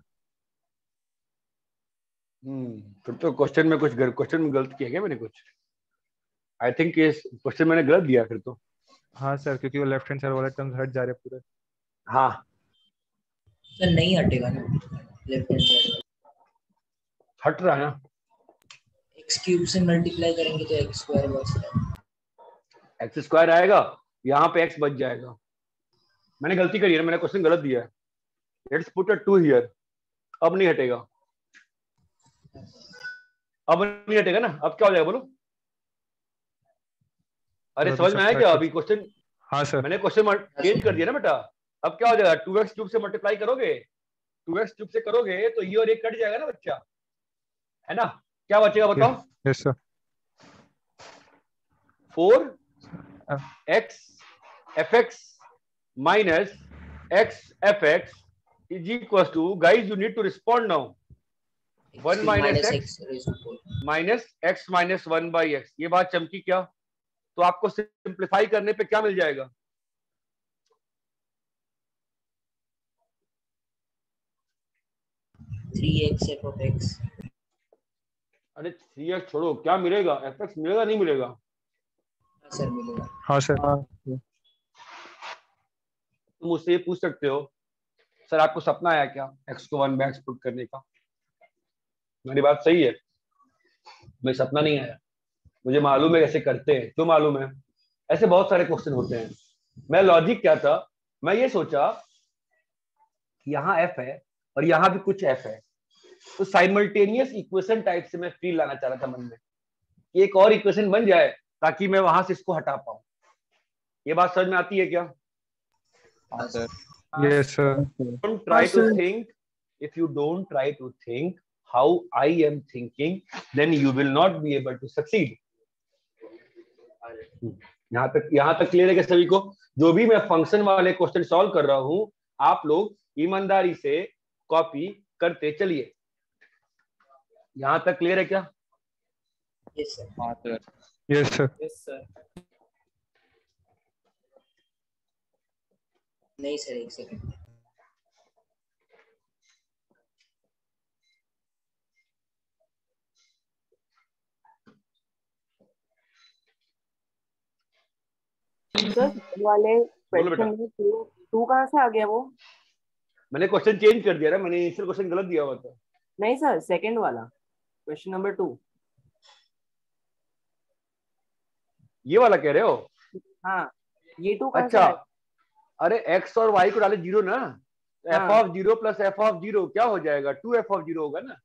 फिर तो क्वेश्चन में गलत किया गया मैंने कुछ। आई थिंक इस क्वेश्चन मैंने गलत दिया फिर तो। हाँ सर, क्योंकि वो लेफ्ट हैंड साइड वाले टर्म्स हट जा रहे हैं पूरे। हाँ सर नहीं हटेगा ना लेफ्ट हैंड साइड, हट रहा है ना। x क्यूब से मल्टीप्लाई करेंगे तो x स्क्वायर बचेगा। एक्स स्क्वायर आएगा, यहाँ पे x बच जाएगा। मैंने गलती करी है, मैंने क्वेश्चन गलत दिया है। Let's put a 2 here. अब नहीं हटेगा, अब नहीं हटेगा ना। अब क्या हो जाएगा बोलो? अरे समझ में आया क्या अभी क्वेश्चन? हाँ सर, मैंने क्वेश्चन चेंज कर दिया ना बेटा। अब क्या हो जाएगा? 2x क्यूब से मल्टीप्लाई करोगे, 2x क्यूब से करोगे तो ये और ये कट जाएगा ना बच्चा, है ना? क्या बचेगा बताओ? Yes sir. 4x fx minus x fx is equals to, guys you need to respond now, 1 minus x minus x minus 1/x। ये बात चमकी क्या? तो आपको सिंप्लीफाई करने पे क्या मिल जाएगा? अरे 3x छोड़ो, क्या मिलेगा? fx मिलेगा नहीं मिलेगा? सर मिलेगा। हाँ सर। तुम मुझसे ये पूछ सकते हो, सर आपको सपना आया क्या x को 1/x पुट करने का? मेरी बात सही है, मुझे सपना नहीं आया, मुझे मालूम है कैसे करते हैं। क्यों मालूम है? ऐसे बहुत सारे क्वेश्चन होते हैं। मैं लॉजिक क्या था, मैं ये सोचा कि यहाँ f है और यहाँ भी कुछ f है, तो साइमल्टेनियस इक्वेशन टाइप से मैं फील लाना चाह रहा था मन में, कि एक और इक्वेशन बन जाए ताकि मैं वहां से इसको हटा पाऊं। ये बात समझ में आती है क्या? हाँ sir. Yes sir. Don't try to think. If you don't try to think how I am thinking, then you will not be able to succeed. यहाँ तक क्लियर है क्या सभी को? जो भी मैं फंक्शन वाले क्वेश्चन सॉल्व कर रहा हूँ, आप लोग ईमानदारी से कॉपी करते चलिए। यहाँ तक क्लियर है क्या? Yes sir. हाँ sir. Yes sir. Yes sir. नहीं सर, एक सेकंड। सर वाले क्वेश्चन में टू कहाँ से आ गया वो? मैंने क्वेश्चन चेंज कर दिया ना, मैंने इनिशियल क्वेश्चन गलत दिया हुआ था। नहीं सर, सेकंड वाला क्वेश्चन नंबर 2। ये वाला कह रहे हो? हाँ, ये 2 कहाँ से अच्छा, आया? अरे x और y को डाले 0 ना, हाँ। f of 0 plus f of 0 क्या हो जाएगा? 2f of 0 होगा ना।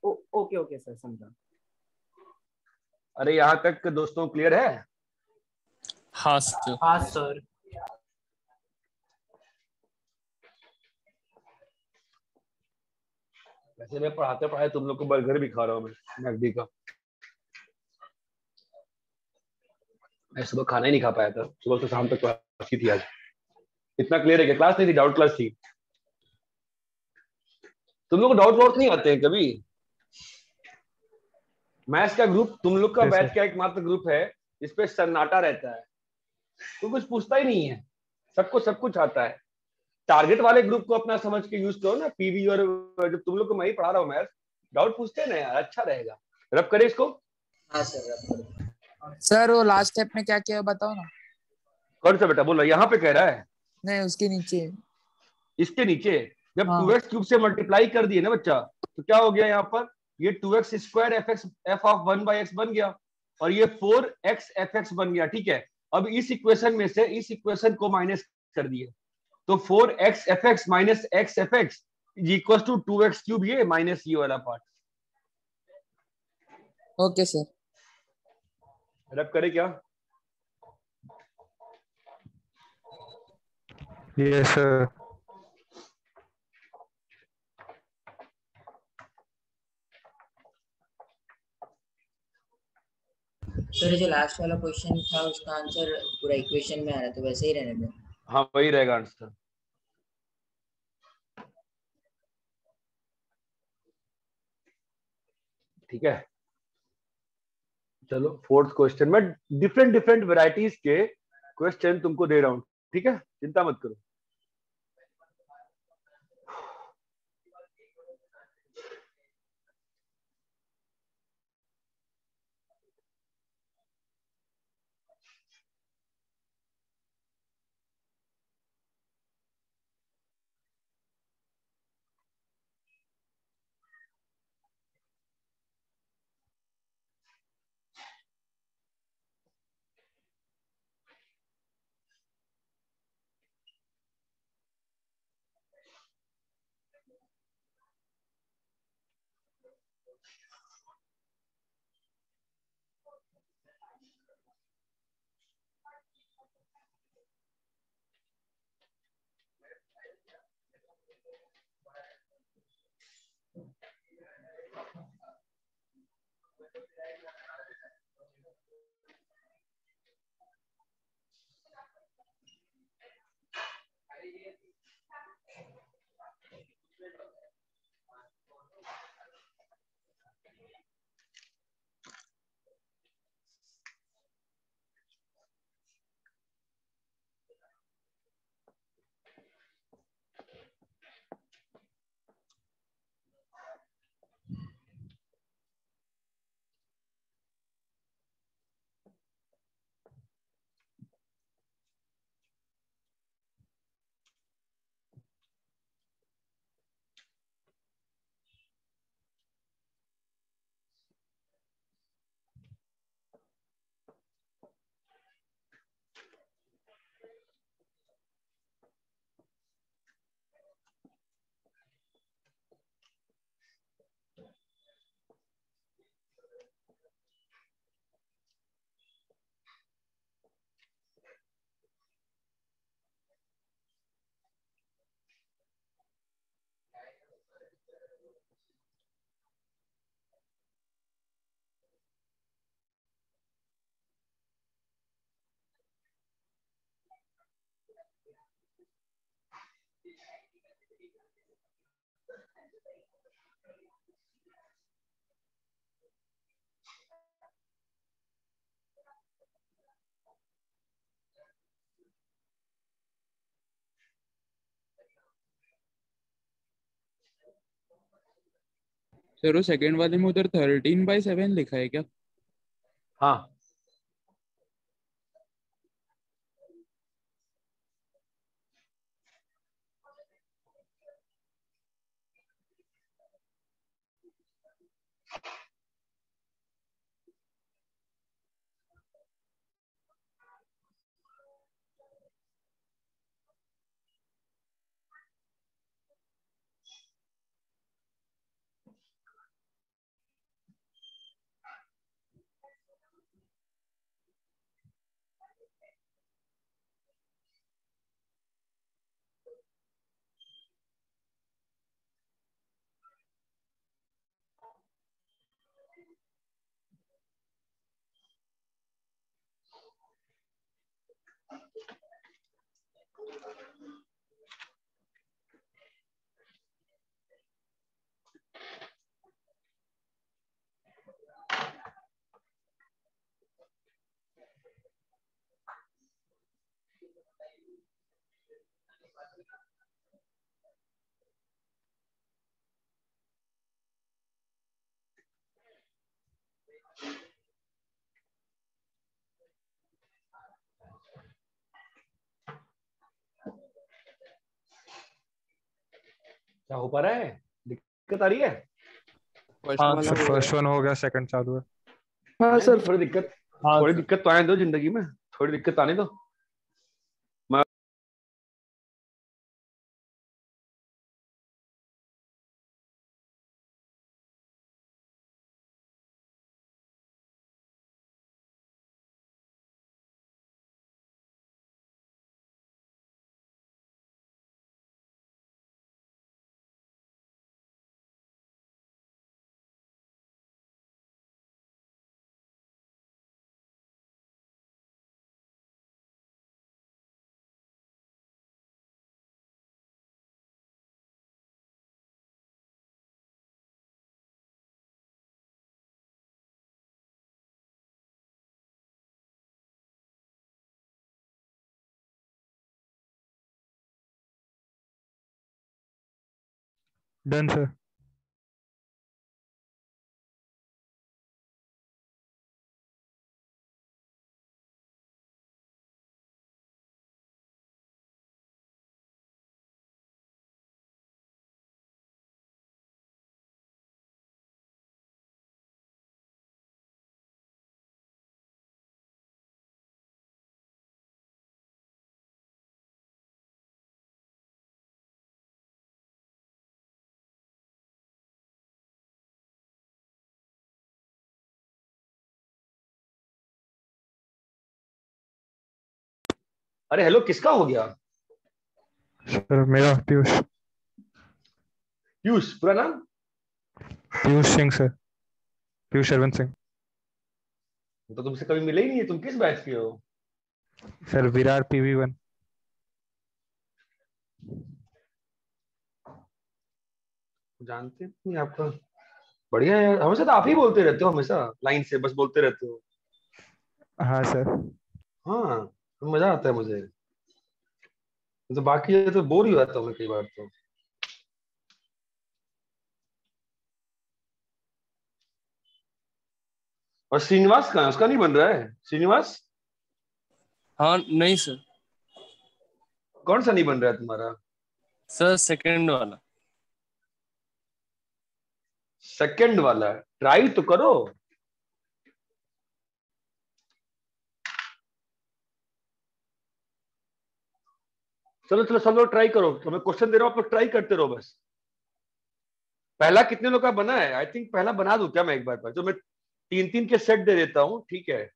ओके ओके सर, समझा। अरे यहाँ तक दोस्तों क्लियर है? हाँ सर। हाँ सर। वैसे मैं पढ़ाते पढ़ाते तुम लोग को बर्गर भी खा रहा हूँ मैं मैकडी का। मैं सुबह खाना ही नहीं खा पाया था, सुबह से शाम तक क्लास ही थी आज। इतना क्लियर है कि क्लास नहीं थी, डाउट क्लास थी। तुम लोग को डाउट नहीं आते हैं कभी? मैथ्स का ग्रुप, तुम लोग का बैच का एकमात्र ग्रुप है इस पे सन्नाटा रहता है, तो कुछ पूछता ही नहीं है, सबको सब कुछ आता है। टारगेट वाले ग्रुप को अपना समझ के यूज करो ना, पीवी। और जब तुम लोग को मैं ही पढ़ा रहा हूँ मैथ, डाउट पूछते हैं ना यार, अच्छा रहेगा। रब करे इसको। हाँ सर रब करो। सर वो लास्ट स्टेप में क्या किया बताओ ना। कौन सा बेटा बोला? यहाँ पे कह रहा है नहीं उसके नीचे। इसके नीचे जब हाँ 2x क्यूब से मल्टीप्लाई कर दिए ना बच्चा, तो क्या हो गया यहाँ पर? ये 2x square F of 1/x बन गया, और ये 4x fx बन गया। ठीक है, अब इस इक्वेशन में से इस इक्वेशन को माइनस कर दिए, तो 4x fx minus x fx is equal to 2x cube, ये माइनस ये वाला पार्ट। Okay sir. रब करे क्या? Yes sir. सर जो लास्ट वाला क्वेश्चन था उसका आंसर पूरा इक्वेशन में आ रहा है, तो वैसे ही रहने दो। हाँ वही रहेगा आंसर। ठीक है, चलो फोर्थ क्वेश्चन में डिफरेंट डिफरेंट वेराइटीज के क्वेश्चन तुमको दे रहा हूं। ठीक है, चिंता मत करो। सर वो सेकंड वाले में उधर 13/7 लिखा है क्या? हाँ क्या हो पा रहा है? दिक्कत आ रही है? फर्स्ट सर फर्स्ट वन हो गया, सेकंड चालू है। हाँ सर थोड़ी दिक्कत तो आने दो जिंदगी में, थोड़ी दिक्कत आने दो। Done sir. अरे हेलो, किसका हो गया? सर मेरा पीयूष। पीयूष पूरा नाम? पीयूष सिंह सर, पीयूष शरवंत सिंह। तो तुमसे कभी मिले ही नहीं है, तुम किस बैच के हो? Sir Virar PV1। जानते नहीं आपका? बढ़िया है यार, हमेशा तो आप ही बोलते रहते हो, हमेशा लाइन से बस बोलते रहते हो। हाँ सर। हाँ, तो मजा आता है मुझे, तो बाकी तो बोर ही हो जाता हूँ मैं कई बार तो। और श्रीनिवास कहाँ है? उसका नहीं बन रहा है श्रीनिवास? हाँ नहीं सर। कौन सा नहीं बन रहा है तुम्हारा? सर सेकंड वाला। सेकंड वाला? ट्राई तो करो। चलो चलो सब लोग ट्राई करो, तो मैं क्वेश्चन दे रहा हूँ, आप लोग ट्राई करते रहो बस। पहला कितने लोग का बना है? आई थिंक पहला बना दूं क्या मैं एक बार पर? जो मैं 3-3 के सेट दे देता हूँ, ठीक है?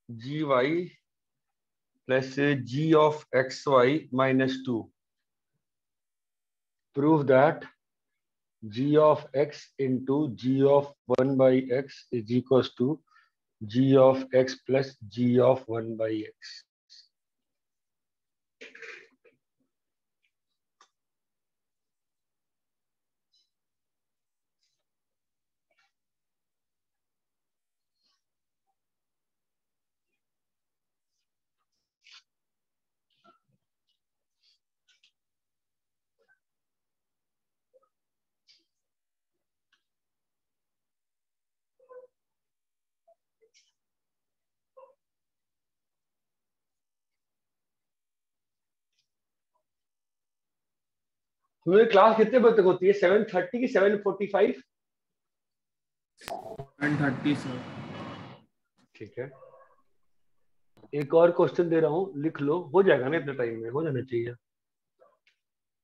GY plus G((xy) -2 prove that G((x) into G((1)(x) is equals to G((x) plus G((1)(x)। तुम्हारी क्लास कितने बजे तक होती है? 7:30 की 7:45? 7:30 सर। ठीक है, एक और क्वेश्चन दे रहा हूँ, लिख लो। हो जाएगा ना, इतने टाइम में हो जाना चाहिए,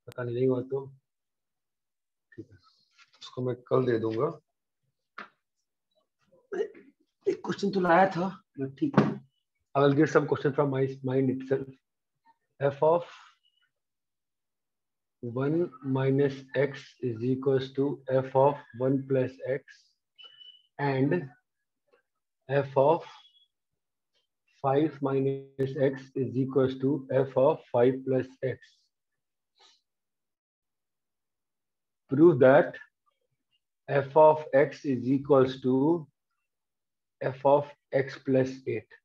पता नहीं हुआ तो ठीक है, उसको मैं कल दे दूंगा। एक क्वेश्चन तो लाया था, ठीक है। I will get some question from my mind itself. F of 1 minus x is equals to f of 1 plus x, and f of 5 minus x is equals to f of 5 plus x. Prove that f of x is equals to f of x plus 8.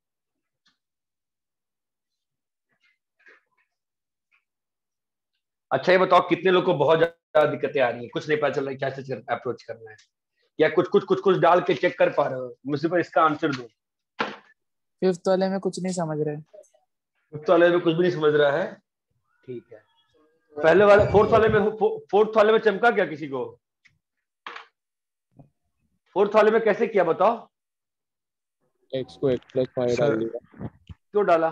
अच्छा ये बताओ, कितने लोग को बहुत ज्यादा दिक्कतें आ रही हैं, कुछ नहीं पता चल रहा है क्या से अप्रोच करना है, या कुछ कुछ कुछ कुछ डाल के चेक कर पा रहे हो? मुझे पर इसका आंसर दो। फिफ्थ वाले में कुछ नहीं समझ रहे। फिफ्थ वाले में कुछ भी नहीं समझ रहा है? ठीक है, पहले वाले फोर्थ वाले में चमका क्या किसी को? फोर्थ वाले में कैसे किया बताओ? x को x+5 डाल दिया। क्यों डाला?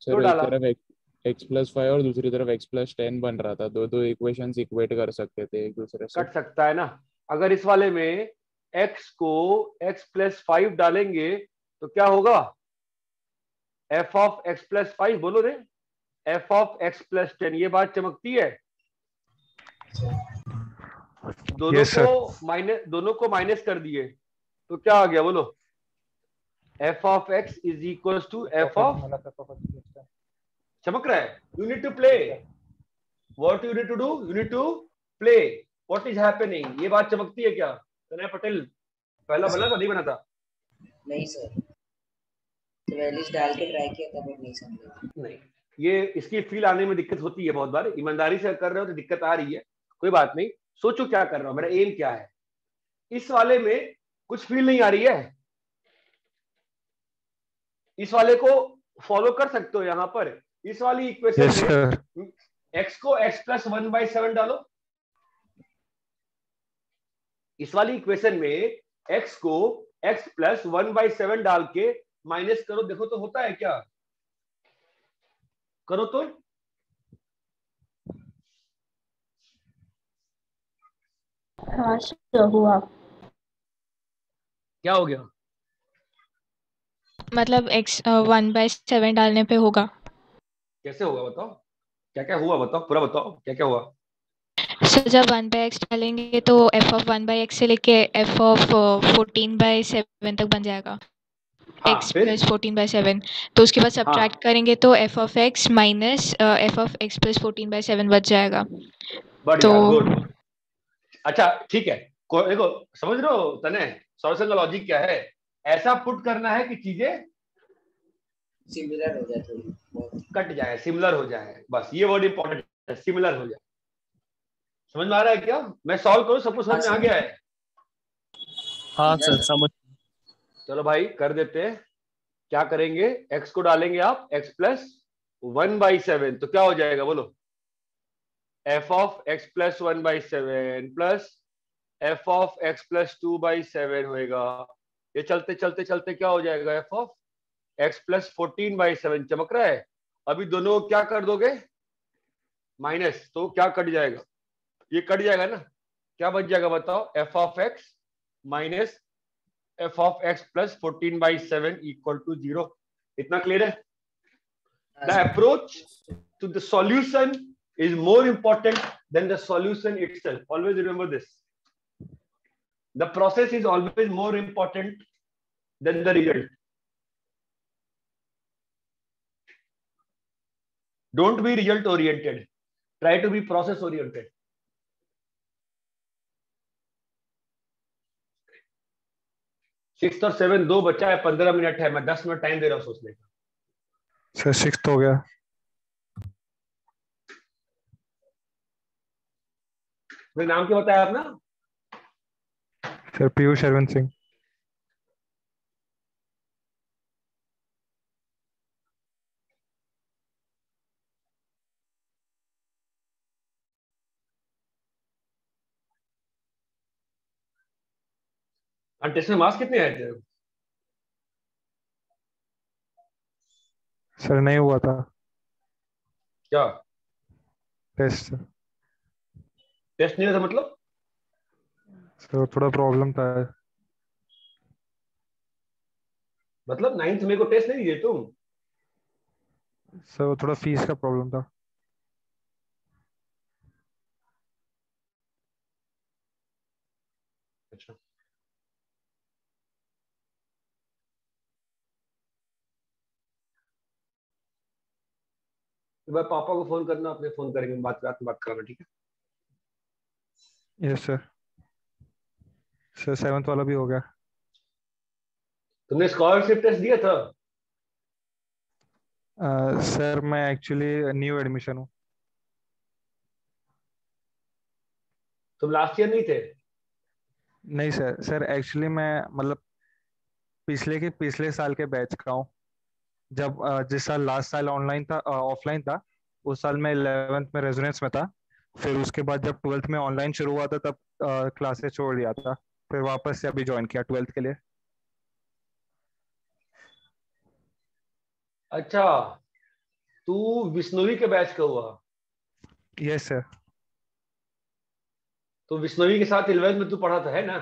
सर एक तरफ x+5 और दूसरी तरफ x+10 बन रहा था, दो इक्वेशंस इक्वेट कर सकते थे एक दूसरे से। कट सकता है ना। अगर इस वाले में x को x+5 डालेंगे तो क्या होगा? f ऑफ x+5 बोलो रे, f ऑफ x+10। ये बात चमकती है? दोनों को माइनस कर दिए तो क्या आ गया बोलो? f of x is equal to f of, चमक रहा है? You need to play, what you need to do, you need to play what is happening. ये बात चमकती है क्या? तनय पटेल पहला बना था नहीं बना था? नहीं सर, तो वैल्यूज डाल के ट्राई किया था बट नहीं समझा। नहीं, ये इसकी फील आने में दिक्कत होती है बहुत बार। ईमानदारी से कर रहे हो तो दिक्कत आ रही है, कोई बात नहीं। सोचो क्या कर रहा हूं, मेरा एम क्या है। इस वाले में कुछ फील नहीं आ रही है, इस वाले को फॉलो कर सकते हो यहाँ पर। इस वाली इक्वेशन में x को x+1/7 डालो। इस वाली इक्वेशन में x को x+1/7 डाल के माइनस करो, देखो तो होता है क्या? करो तो। हाँ sure, हुआ। क्या हो गया? मतलब x 1/7 डालने पे होगा। कैसे होगा बताओ? क्या क्या हुआ बताओ, पूरा बताओ क्या क्या हुआ। सो जब 1/x डालेंगे तो f ऑफ 1/x से लेके f ऑफ 14/7 तक बन जाएगा। हाँ, x प्लस 14/7, तो उसके बाद सब्ट्रैक्ट करेंगे तो f of x minus f of x plus 14/7 बच जाएगा। बढ़िया, गुड। अच्छा ठीक है, देखो समझ रहे हो तने सॉल्यूशन का लॉजिक क्या है? ऐसा पुट करना है कि चीजें सिमिलर हो जाए, थोड़ी कट जाए, सिमिलर हो जाए, बस ये वर्ड इंपॉर्टेंट है, सिमिलर हो जाए। समझ में आ रहा है क्या? मैं सॉल्व करूं, सबको समझ में आ गया है? हाँ सर समझ। चलो भाई कर देते हैं। क्या करेंगे? x को डालेंगे आप x+1/7, तो क्या हो जाएगा बोलो? f of x+1/7 plus f of x+2/7 होएगा। ये चलते चलते चलते क्या हो जाएगा? f ऑफ x+14/7 चमक रहा है। अभी दोनों क्या कर दोगे? माइनस, तो क्या कट जाएगा? ये कट जाएगा ना। क्या बच जाएगा बताओ? f of x minus f of x+14/7 equal to 0। इतना क्लियर है? The approach to the solution is more important than the solution itself. Always remember this. The process is always more important than the result. Don't be result oriented. Try to be process oriented. Sixth और seven दो बच्चा है, 15 minute है, मैं 10 minute time दे रहा हूँ सोचने का। सर सिक्स्थ हो गया। मेरा नाम क्या बताया आपने? सर पीयूष अरविंद सिंह। टेस्ट में मार्क्स कितने आए थे? सर नहीं हुआ था क्या टेस्ट। टेस्ट नहीं हुआ था मतलब? सर थोड़ा प्रॉब्लम था। मतलब 9th में को टेस्ट नहीं दिए तुम? सर थोड़ा फीस का प्रॉब्लम था। अच्छा, तो मैं पापा को फोन करना, अपने फोन करेंगे, बात कराना, ठीक है? Yes sir. सर 7th वाला भी हो गया। तुमने स्कॉलरशिप टेस्ट दिया था? सर मैं एक्चुअली न्यू एडमिशन हूँ। तुम लास्ट ईयर नहीं थे? नहीं सर, सर एक्चुअली मैं मतलब पिछले साल के बैच का हूँ। जब जिस साल लास्ट साल ऑनलाइन था, ऑफलाइन था, उस साल मैं 11th में रेजोनेंस में था। फिर उसके बाद जब 12th में ऑनलाइन शुरू हुआ था तब क्लासेस छोड़ दिया था। फिर वापस से अभी ज्वाइन किया 12th के लिए। अच्छा, तू विष्णुवी के बैच का हुआ? Yes sir. तो विष्णुवी के साथ 11th में तू पढ़ा था, है ना?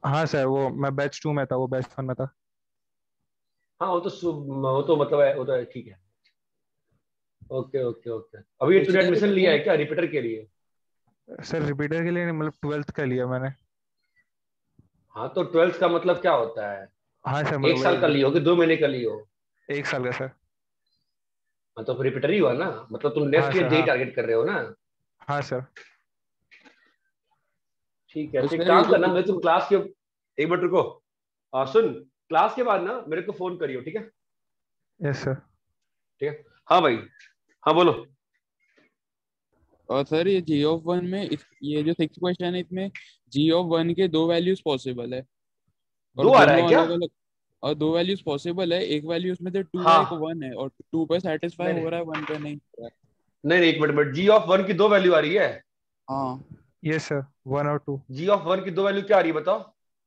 हाँ सर, वो मैं बैच 2 में था, वो बैच 1 में था। हाँ, वो तो मतलब है, वो तो है, ठीक है। Okay okay okay. अभी तूने एडमिशन लिया है क्या रिपीटर के लिए? सर रिपीटर के लिए नहीं, मतलब 12th का लिया मैंने। हाँ, तो 12th का मतलब क्या होता है? हाँ सर, 1 साल का लियो कि 2 महीने का लियो? 1 साल का सर। हाँ, तो रिपीटर ही हुआ ना, मतलब तुम हाँ नेक्स्ट ईयर सर। जेई हाँ टारगेट कर रहे हो ना? हाँ सर। ठीक है, तो तो एक सर काम करना, मैं तुम क्लास के एक मिनट रुको। सुन, क्लास के बाद ना मेरे को फोन करियो, ठीक है? Yes sir. ठीक है, हाँ भाई, हाँ बोलो। और सर ये जी ऑफ वन में ये जो 6th क्वेश्चन है इसमें जी ऑफ वन के 2 वैल्यूज पॉसिबल है और 2 आ रहा है दोनों क्या? अलग अलग। और 2 वैल्यूज पॉसिबल है, एक वैल्यू उसमें से 2 है, एक हाँ, 1 है, और 2 पे सेटिस्फाई नहीं हो रहा है, 1 पे नहीं हो रहा नहीं नहीं, एक मिनट, जी ऑफ 1 की 2 वैल्यू आ रही है? है। हाँ, यस सर, 1 और 2। जी ऑफ 1 की 2 वैल्यू क्या आ रही है बताओ?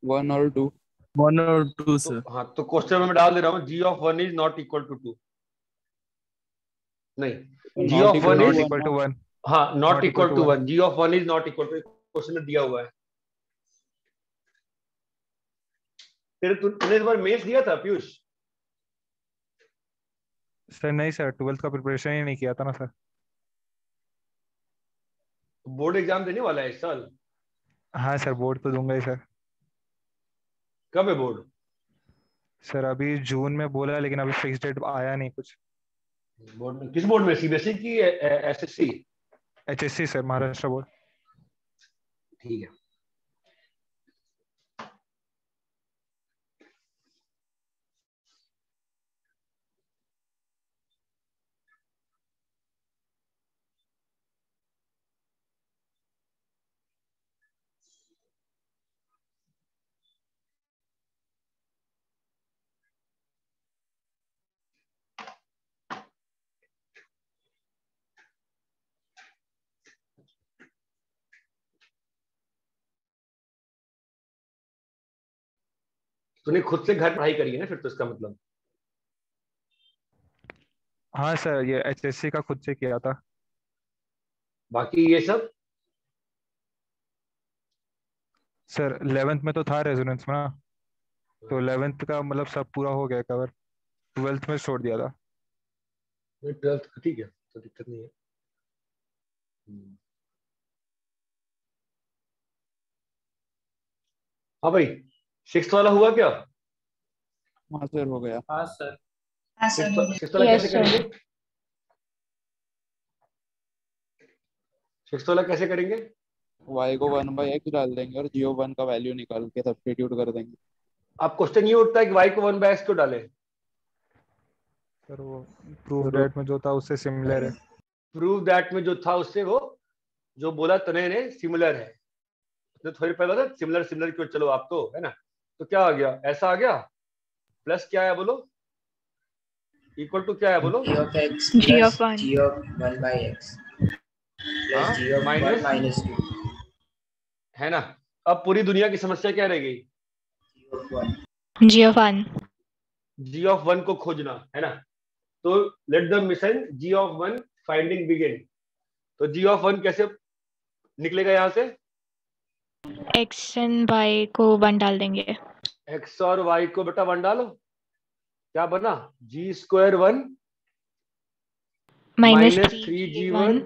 1 और 2। 1 और 2 तो सर। हाँ, तो क्वेश्चन में मैं डाल दे रहा हूँ g of 1 is not equal to 2। नहीं, g not of 1 equal to not is, 1 equal ना। टू 1। हाँ, not not equal equal to to 1। 1, ji of 1 is not equal to, question में दिया हुआ है। तूने इस बार मेंस दिया था पीयूष? सर नहीं सर, 12th का प्रिपरेशन ही नहीं किया था ना सर। बोर्ड एग्जाम देने वाला है इस साल? हाँ सर, बोर्ड तो दूंगा ही सर। कब है बोर्ड? सर अभी जून में बोला, लेकिन अभी फिक्स डेट आया नहीं कुछ। बोर्ड में किस बोर्ड में, सीबीएसई की SSC? HSC sir, Maharashtra board. ठीक है। तूने खुद से घर पढ़ाई करी है ना फिर तो, इसका मतलब? हाँ सर, ये HSC का खुद से किया था। बाकी ये सब? सर 11th में तो था रेजोनेंस में ना, तो 11th का मतलब सब पूरा हो गया कवर। 12th में छोड़ दिया था। 12th ठीक है, तो दिक्कत नहीं है। हाँ भाई, 6th वाला हुआ क्या? हाँ सर, हो गया। हाँ सर। हाँ सर, हो गया। 6th वाला कैसे यस सर। करेंगे? 6th वाला कैसे करेंगे? y को 1/x डाल देंगे और जी ऑफ 1 का वैल्यू निकाल के सब्स्टिट्यूट कर देंगे। अब क्वेश्चन ये उठता है कि y को 1/x क्यों डाले? सर वो प्रूफ डेट में जो था उससे सिमिलर है। प्रूव दैट में जो था उससे वो जो बोला तने ने सिमिलर है, तो थोड़ी पहले था सिमिलर सिमिलर क्यों, चलो आप तो है ना, तो क्या आ गया, ऐसा आ गया। प्लस क्या है बोलो, इक्वल टू क्या है बोलो? g of x G plus of 1 g of 1 by x plus g of 1 minus, minus 2 है ना। अब पूरी दुनिया की समस्या क्या रह गई? g of 1। G of 1 ji of 1 को खोजना, है ना। तो let the mission G of 1 finding begin. तो जी ऑफ 1 कैसे निकलेगा यहाँ से? x and y को 1 डाल देंगे। x और y को बेटा 1 डालो, क्या बना? G square 1 minus minus 3g1 3g1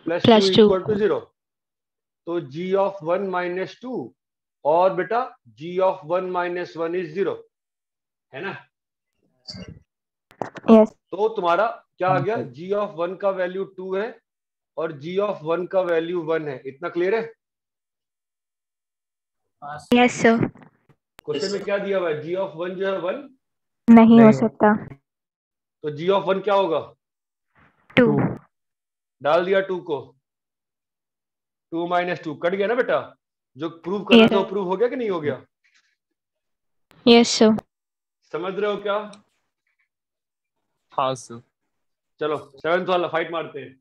plus 2 plus 2 equal to 0। तो जी ऑफ 1 माइनस 2 और बेटा जी ऑफ 1 माइनस 1 इज 0, है ना। यस तो तुम्हारा क्या आ गया? जी ऑफ 1 का वैल्यू 2 है और जी ऑफ 1 का वैल्यू 1 है। इतना क्लियर है? Yes sir. क्वेश्चन में क्या दिया हुआ है? जी ऑफ 1 जो है 1 नहीं हो सकता। तो जी ऑफ 1 क्या होगा? 2 डाल दिया 2 को, 2 माइनस 2 कट गया ना बेटा। जो प्रूव करना था वो प्रूव हो गया कि नहीं हो गया? Yes sir. समझ रहे हो क्या? हाँ सर। चलो 7th वाला फाइट मारते हैं।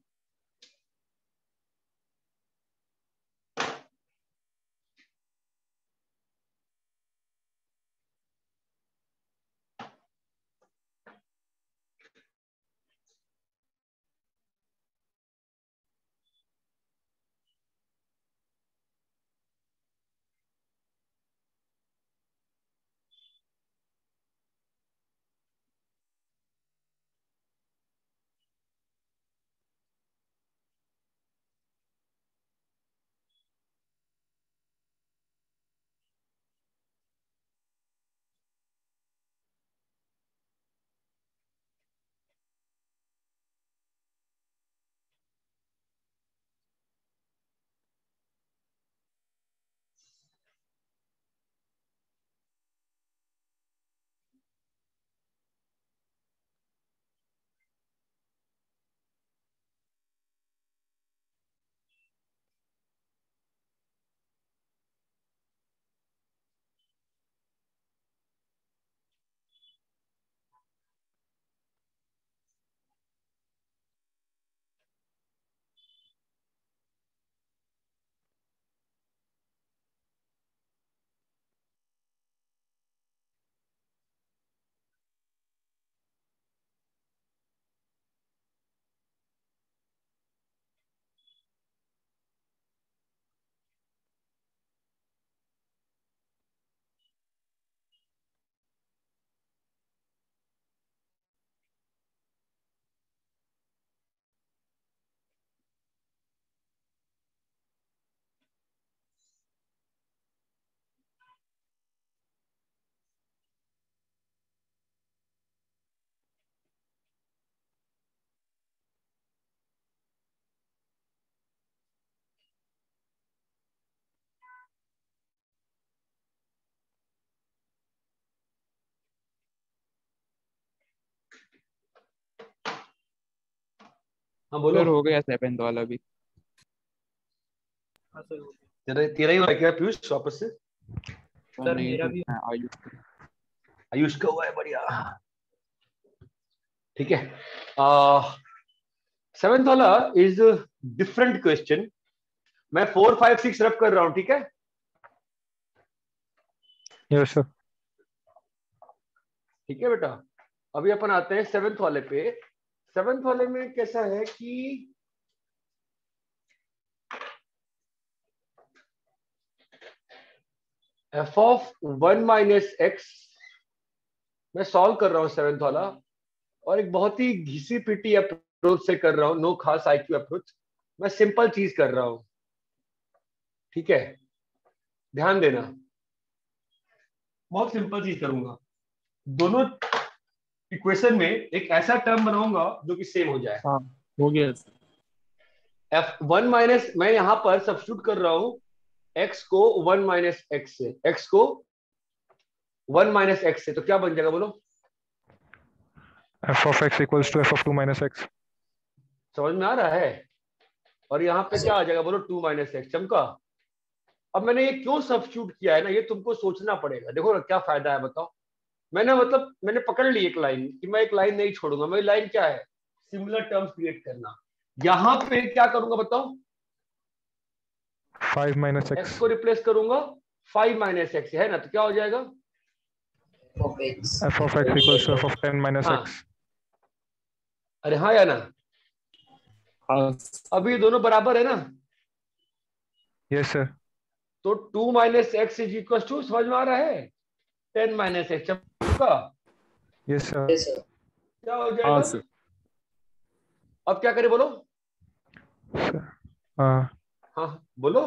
हाँ बोलो। सर हो गया 7th वाला भी। हाँ सर हो गया। तेरा ही हुआ है क्या पीयूष वापस से? सर मेरा भी आयुष का हुआ है, बढ़िया। ठीक है। 7th वाला इज डिफरेंट क्वेश्चन। मैं 4, 5, 6 रब कर रहा हूं, ठीक है? Yes sir. ठीक है बेटा। अभी अपन आते हैं 7th वाले पे। 7th वाले में कैसा है कि f ऑफ 1 माइनस एक्स मैं सॉल्व कर रहा हूं 7th वाला, और एक बहुत ही घिसी पिटी अप्रोच से कर रहा हूं, नो खास आईक्यू अप्रोच। मैं सिंपल चीज कर रहा हूं, ठीक है? ध्यान देना, बहुत सिंपल चीज करूंगा। दोनों इक्वेशन में एक ऐसा टर्म बनाऊंगा जो कि सेम हो जाए। हाँ हो गया सर। f1 माइनस, मैं यहां पर सब्स्टिट्यूट कर रहा हूं x को 1 माइनस एक्स से, x को 1 माइनस एक्स से, तो क्या बन जाएगा बोलो? f of x equals to f of 2 minus x। समझ में आ रहा है? और यहाँ पे क्या आ जाएगा बोलो? 2 माइनस एक्स। चमका? अब मैंने ये क्यों सब्स्टिट्यूट किया है ना, ये तुमको सोचना पड़ेगा। देखो ना क्या फायदा है बताओ। मैंने पकड़ ली एक लाइन कि मैं एक लाइन नहीं छोड़ूंगा। मेरी लाइन क्या है? सिमिलर टर्म्स क्रिएट करना। यहाँ पे क्या करूंगा बताओ? 5 minus x। x को रिप्लेस करूंगा 5 माइनस एक्स, है ना? तो क्या हो जाएगा? f of x equals to f of 10 minus हाँ। x। अरे हाँ या ना? हाँ अभी ये दोनों बराबर है ना? Yes sir. तो 2 minus X is equal to, समझ में आ रहा है, 10 माइनस एक्स। चमका? Yes sir. क्या हो हाँ जाएगा? सर। अब क्या करें बोलो? हाँ हाँ बोलो।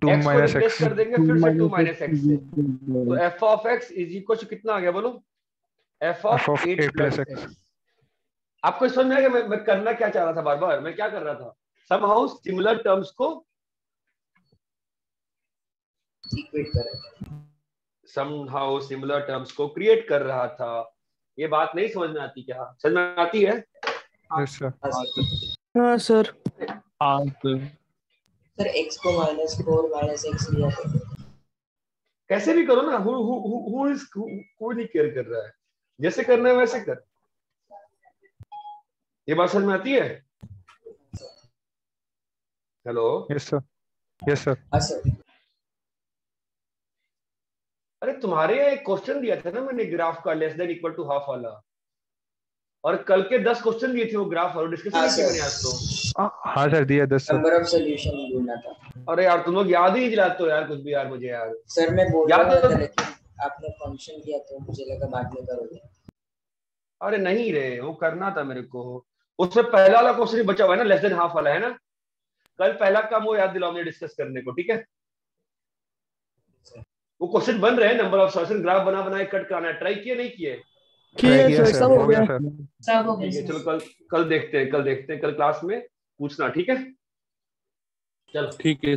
2 x को minus रिप्लेस x। कर देंगे फिर से 2 माइनस एक्स से, तो f of x is equal to कितना आ गया बोलो? f f of of 8 8 plus plus x। X. आपको समझ में आया कि मैं करना क्या चाह रहा था? बार बार मैं क्या कर रहा था? समहाउ सिमिलर टर्म्स को समहाउ सिमिलर टर्म्स को क्रिएट कर रहा था। ये बात नहीं समझ में आती क्या? समझ में आती है? Yes sir. हाँ सर। हाँ सर। सर x को -4 माइनस एक्स लिया था। कैसे भी करो ना, कोई नहीं केयर कर रहा है, जैसे करना है वैसे कर। ये बात समझ में आती है? Hello. Yes sir, yes sir. हाँ सर। अरे तुम्हारे यहाँ एक क्वेश्चन दिया था ना मैंने ग्राफ का less than equal to half वाला, और कल के 10 क्वेश्चन दिए थे वो ग्राफ वाले, डिस्कशन नहीं किया मैंने आज तो। हाँ सर, दिया 10 सर। नंबर ऑफ सॉल्यूशन ढूंढना था। अरे यार तुम लोग याद ही नहीं दिलाते हो यार कुछ भी यार मुझे यार। सर मैं बोल याद रहा तो था लेकिन आपने फंक्शन किया तो मुझे लगा बाद में करोगे। अरे नहीं रे, वो करना था मेरे को। उसमें पहला वाला क्वेश्चन ही बचा हुआ है ना, लेस देन हाफ वाला है ना। कल पहला काम वो याद दिलाओ मुझे डिस्कस करने को, ठीक है? वो क्वेश्चन बन रहे हैं, नंबर ऑफ सॉल्यूशन ग्राफ बना बनाए कट कराना है। ट्राई किए नहीं किए? किए सर, सब हो गया। सब हो ठीक है, गया चलो कल देखते हैं, कल क्लास में पूछना, ठीक है? चलो ठीक है।